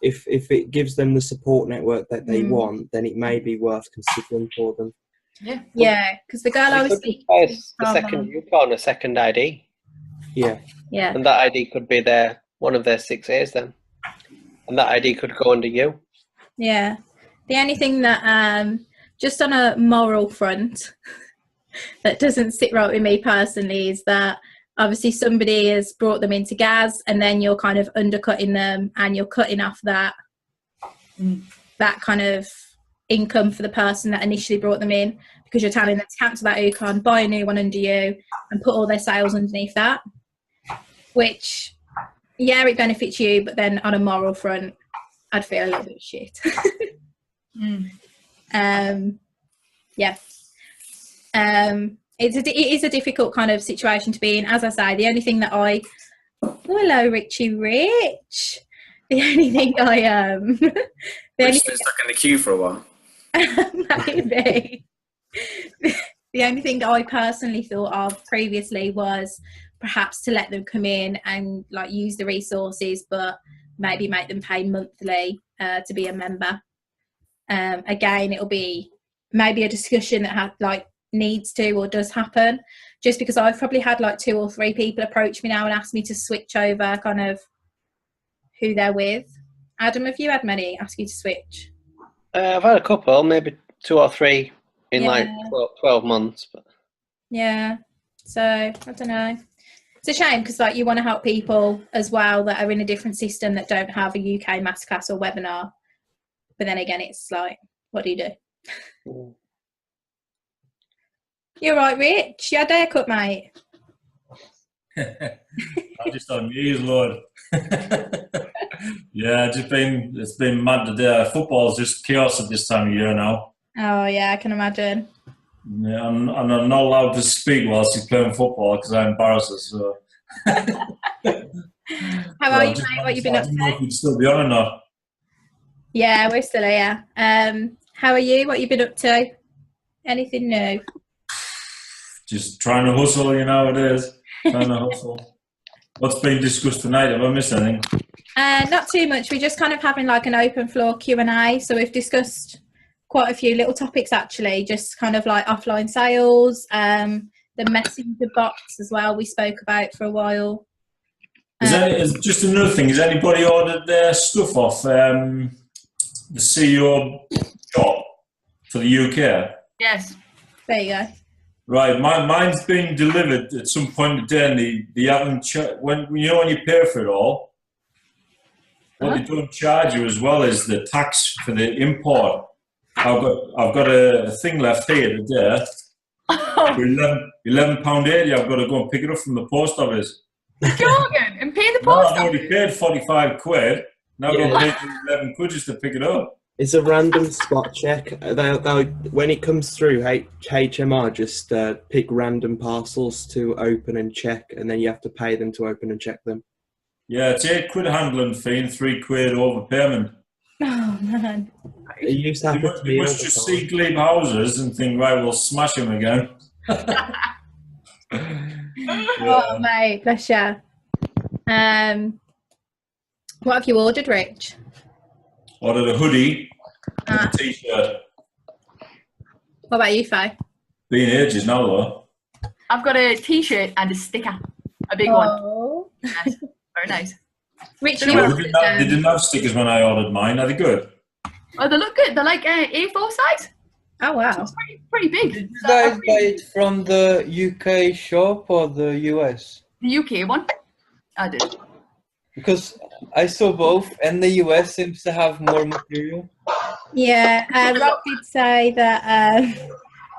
if it gives them the support network that they want, then it may be worth considering for them. Yeah, because the girl I was speaking to, a second Ukon, a second ID. Yeah. And that ID could be one of their 6As then. And that ID could go under you. Yeah. The only thing that, just on a moral front, that doesn't sit right with me personally is that obviously somebody has brought them into Gaz and then you're kind of undercutting them and you're cutting off that kind of income for the person that initially brought them in, because you're telling them to cancel that Ukon, buy a new one under you and put all their sales underneath that, which, yeah, it benefits you, but then on a moral front, I'd feel a little bit shit. Yeah. It is a difficult kind of situation to be in. As I say, the only thing that hello, Richie Rich. The only thing I Rich's been stuck in the queue for a while. Maybe. The only thing I personally thought of previously was perhaps to let them come in and like use the resources, but maybe make them pay monthly to be a member. Again, it'll be maybe a discussion that needs to or does happen, just because I've probably had like 2 or 3 people approach me now and ask me to switch over kind of who they're with. Adam, have you had many ask you to switch? I've had a couple, maybe 2 or 3 in like 12 months. But. Yeah, so I don't know. It's a shame because like you want to help people as well that are in a different system that don't have a UK masterclass or webinar. But then again, it's like, what do you do? You're right, Rich. You had a haircut, mate. I'm just on mute, Lord. Yeah, it's been mad today. Football's just chaos at this time of year now. Oh yeah, I can imagine. Yeah, I'm not allowed to speak whilst he's playing football because I embarrass us. So. How are you, mate? What you been up to? I don't know if you'd still be on or not. Yeah, we're still here. How are you? What you been up to? Anything new? Just trying to hustle, you know it is. Trying to hustle. What's been discussed tonight? Have I missed anything? Not too much. We're just kind of having like an open floor Q&A. So we've discussed quite a few little topics actually, just kind of like offline sales, the messenger bots as well we spoke about for a while. Just another thing, has anybody ordered their stuff off the CEO shop for the UK? Yes. There you go. Right, mine's been delivered at some point today, and they haven't when you pay for it all, what they don't charge you as well is the tax for the import. I've got a thing left here today. For £11.80, I've got to go and pick it up from the post office. Jargon and pay the post No, office. I've already paid 45 quid. Now I've got to pay 11 quid just to pick it up. It's a random spot check. When it comes through, HMR just pick random parcels to open and check, and then you have to pay them to open and check them. Yeah, it's £8 handling fee and £3 overpayment. Oh man. It used to happen to me. You must just see glebe houses and think, right, we'll smash them again. Oh mate, bless you. What have you ordered, Rich? Ordered a hoodie and a t-shirt. What about you, Faye? Been ages now, though. I've got a t-shirt and a sticker. A big one. Yes. Very nice. Rich, they didn't have stickers when I ordered mine. Are they good? Oh, they look good. They're like A4 size. Oh, wow. So it's pretty big. Did you guys buy it from the UK shop or the US? The UK one. I did. Because I saw both, and the US seems to have more material. Yeah, Rob did say that.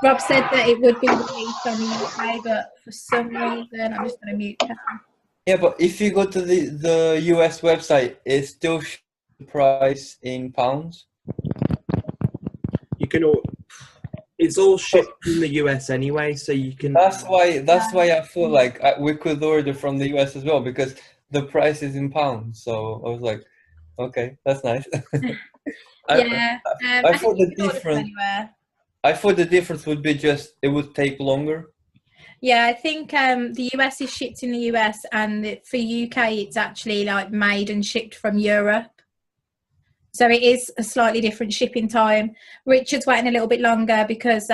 Rob said that it would be released on the UK, but for some reason, I'm just going to mute her. Yeah, but if you go to the US website, it still shows the price in pounds. You can all. It's all shipped in the US anyway, so you can. That's why I feel like we could order from the US as well, because the price is in pounds. So I was like, okay, that's nice. Yeah, I thought the difference. I thought the difference would be just it would take longer. Yeah, I think the US is shipped in the US, and for UK it's actually like made and shipped from Europe. So it is a slightly different shipping time. Richard's waiting a little bit longer because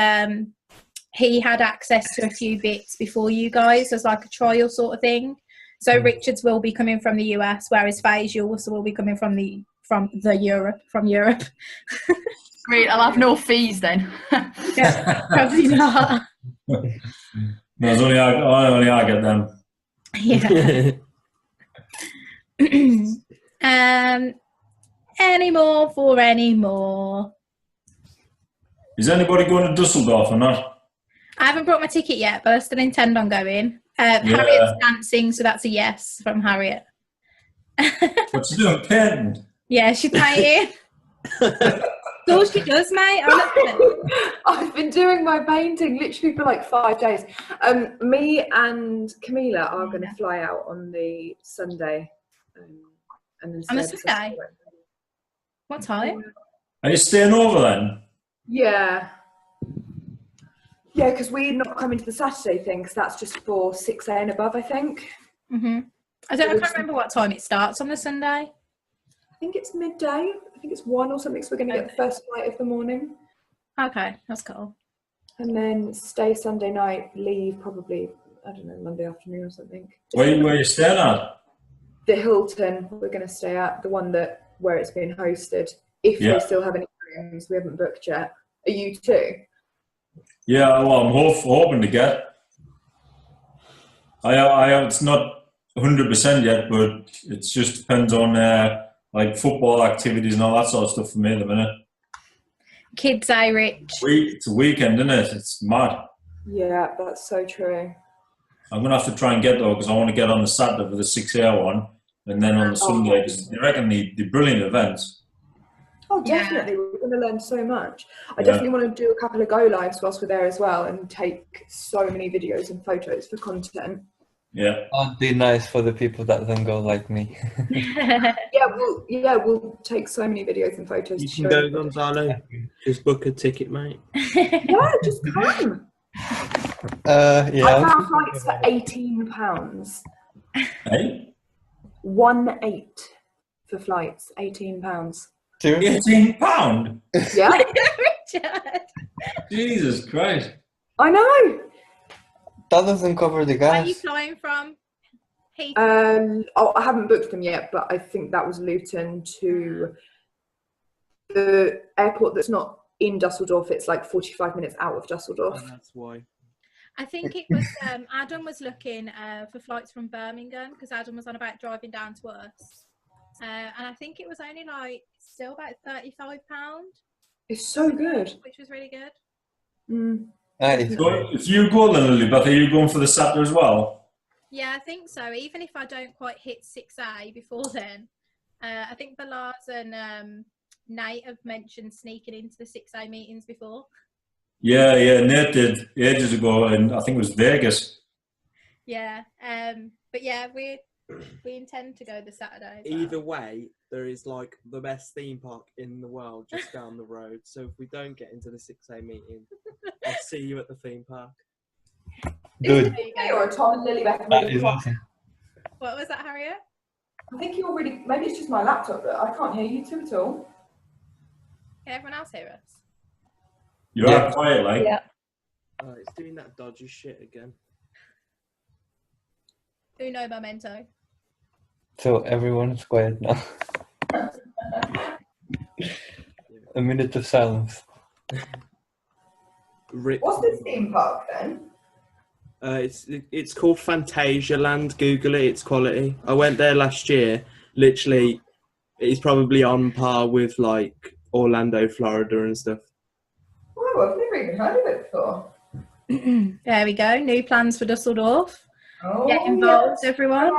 he had access to a few bits before you guys as like a trial sort of thing. So Richard's will be coming from the US, whereas Faye's also will be coming from Europe. Great, I'll have no fees then. Yeah, probably not. No, it's only I get them. Yeah. Any more? Is anybody going to Dusseldorf or not? I haven't brought my ticket yet, but I still intend on going. Harriet's dancing, so that's a yes from Harriet. What's she doing? Painting? Yeah, she's painting. all she does, mate. Honestly. I've been doing my painting literally for like 5 days. Me and Camila are going to fly out on the Sunday. And then On the stay Sunday? What time? Are you staying over then? Yeah. Yeah, because we're not coming to the Saturday thing, because that's just for 6A and above, I think. I can't remember what time it starts on the Sunday. I think it's midday. I think it's 1 or something, so we're going to get the first flight of the morning. Okay, that's cool. And then stay Sunday night, leave probably, I don't know, Monday afternoon or something. Where you staying at? The Hilton we're going to stay at, the one where it's being hosted. If they still have any rooms, we haven't booked yet. Are you too? Yeah, well, I'm hoping to get. It's not 100% yet, but it just depends on like football activities and all that sort of stuff for me at the minute. Kids, Rich. It's a weekend, isn't it? It's mad. Yeah, that's so true. I'm gonna have to try and get though, because I want to get on the Saturday for the 6 hour one, and then on the Sunday, because they reckon the brilliant events. Oh, definitely. We're going to learn so much. I definitely want to do a couple of go lives whilst we're there as well, and take so many videos and photos for content. Yeah. That'd be nice for the people that don't go like me. We'll take so many videos and photos. You can go, Gonzalo. Just book a ticket, mate. Yeah, just come. Yeah. I found flights for £18. Hey? 1-8 for flights, £18. £18? Yeah. Richard. Jesus Christ. I know. That doesn't cover the Where are you gas. flying from? I haven't booked them yet, but I think that was Luton to the airport that's not in Dusseldorf. It's like 45 minutes out of Dusseldorf. Oh, that's why. I think it was Adam was looking for flights from Birmingham, because Adam was on about driving down to us. And I think it was only still about £35. It's so good. Which was really good. So if you go then, Lilybeth, are you going for the Saturday as well? Yeah, I think so. Even if I don't quite hit 6A before then, I think Balaz and Nate have mentioned sneaking into the 6A meetings before. Yeah, Nate did ages ago, and I think it was Vegas. Yeah, but yeah, we intend to go the Saturday. Either way, there is like the best theme park in the world just down the road. So if we don't get into the 6A meeting, I'll see you at the theme park. Good. Or Tom and Lilybeth. That is awesome. What was that, Harriet? I think you're really. Maybe it's just my laptop, but I can't hear you two at all. Can everyone else hear us? You are quiet, like. Yeah. Oh, it's doing that dodgy shit again. Uno momento. So everyone's quiet now. A minute of silence. What's this theme park then? It's called Fantasia Land. Google it. It's quality. I went there last year. Literally, it's probably on par with like Orlando, Florida, and stuff. Oh, I've never even heard of it before. There we go. New plans for Dusseldorf. Oh, Get involved, everyone.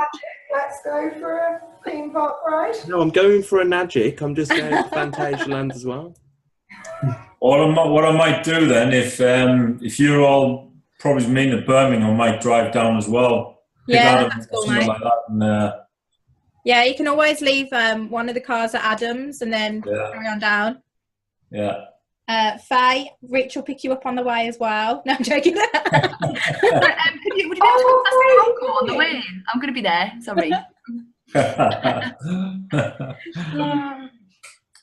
Let's go for a theme park ride. No, I'm going for a Magic. I'm just going to Fantasia Land as well. What I might do then, if you're all probably mean at Birmingham, I might drive down as well. Yeah, that's cool, mate. Like that and, yeah, you can always leave one of the cars at Adam's and then carry on down. Yeah. Faye, Rich will pick you up on the way as well. No, I'm joking. Would you be able to come past the Morocco on the way in? I'm going to be there. Sorry.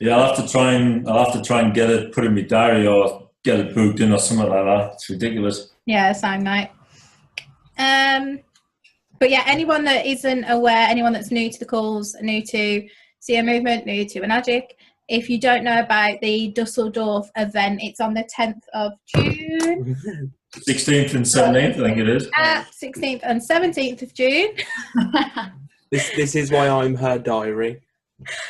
Yeah, I'll have to try and get it put in my diary or get it booked in or something like that. It's ridiculous. Yeah, same, mate. But yeah, anyone that isn't aware, anyone that's new to the calls, new to CEO Movement, new to Anagic, if you don't know about the Dusseldorf event, it's on the 10th of June. 16th and 17th, I think it is. 16th and 17th of June. This is why I'm her diary.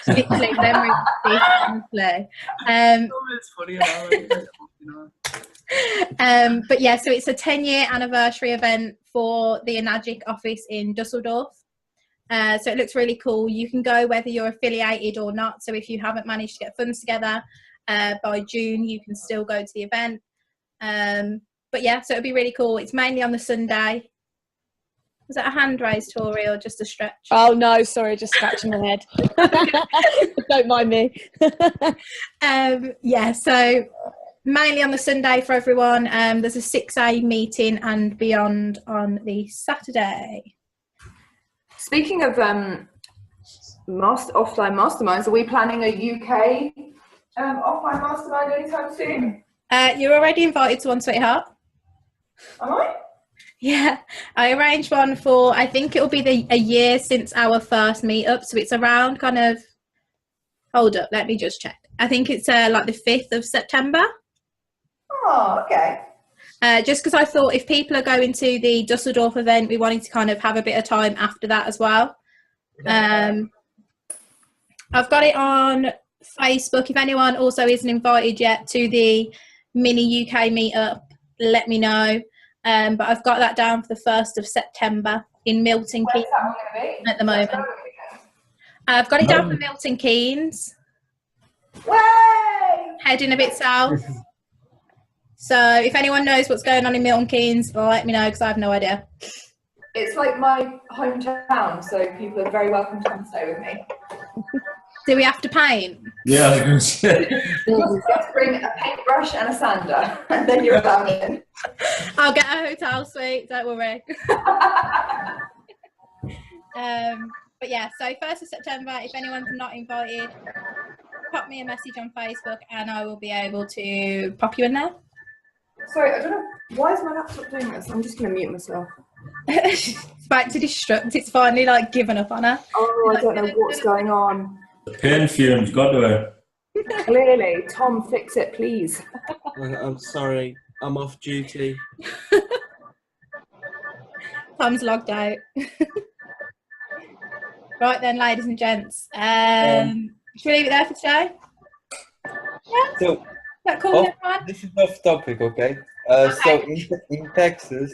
Literally, memory honestly. It's funny about it. But yeah, so it's a 10-year anniversary event for the Anagic office in Dusseldorf. So it looks really cool. You can go whether you're affiliated or not. So if you haven't managed to get funds together, by June, you can still go to the event. But yeah, so it'll be really cool. It's mainly on the Sunday. Was that a hand raise, Tori, or just a stretch? Oh no, sorry, just scratching my head. Don't mind me. Yeah, so mainly on the Sunday for everyone. There's a 6 a.m. meeting and beyond on the Saturday. Speaking of offline masterminds, are we planning a UK offline mastermind anytime soon? You're already invited to one, sweetheart. Am I? Yeah, I arranged one for, I think it'll be a year since our first meetup, so it's around kind of, hold up, let me just check. I think it's like the 5th of September. Oh, okay. Just because I thought if people are going to the Dusseldorf event, we wanted to kind of have a bit of time after that as well. I've got it on Facebook. If anyone also isn't invited yet to the mini UK meetup, let me know. But I've got that down for the 1st of September in Milton Keynes at the moment. I've got it down for Milton Keynes. Way! Heading a bit south. So if anyone knows what's going on in Milton Keynes, let me know because I have no idea. It's like my hometown, so people are very welcome to come stay with me. Do we have to paint? Yeah, I was going to say. You have to bring a paintbrush and a sander, and then you're allowed in. I'll get a hotel suite, don't worry. But yeah, so 1st of September, if anyone's not invited, pop me a message on Facebook and I will be able to pop you in there. Sorry, I don't know. Why is my laptop doing this? I'm just going to mute myself. It's back to destruct. It's finally like given up on her. Oh, I don't know what's going on. The pain fumes got to her. Clearly. Tom, fix it, please. I'm sorry. I'm off duty. Tom's logged out. Right then, ladies and gents. Should we leave it there for today? Yeah. So, is that cool, everyone? this is off topic, okay? So in Texas,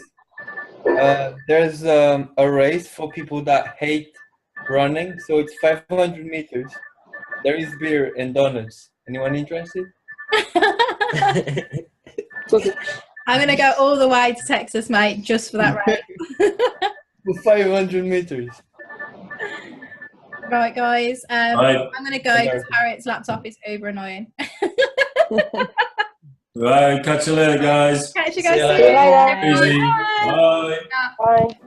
there's a race for people that hate running. So it's 500 meters. There is beer and donuts. Anyone interested? I'm going to go all the way to Texas, mate, just for that race. For 500 meters. Right, guys. I'm going to go because Harriet's laptop is uber annoying. Right, catch you later, guys. Catch you guys See you soon. later. Easy. Bye. Bye. Bye.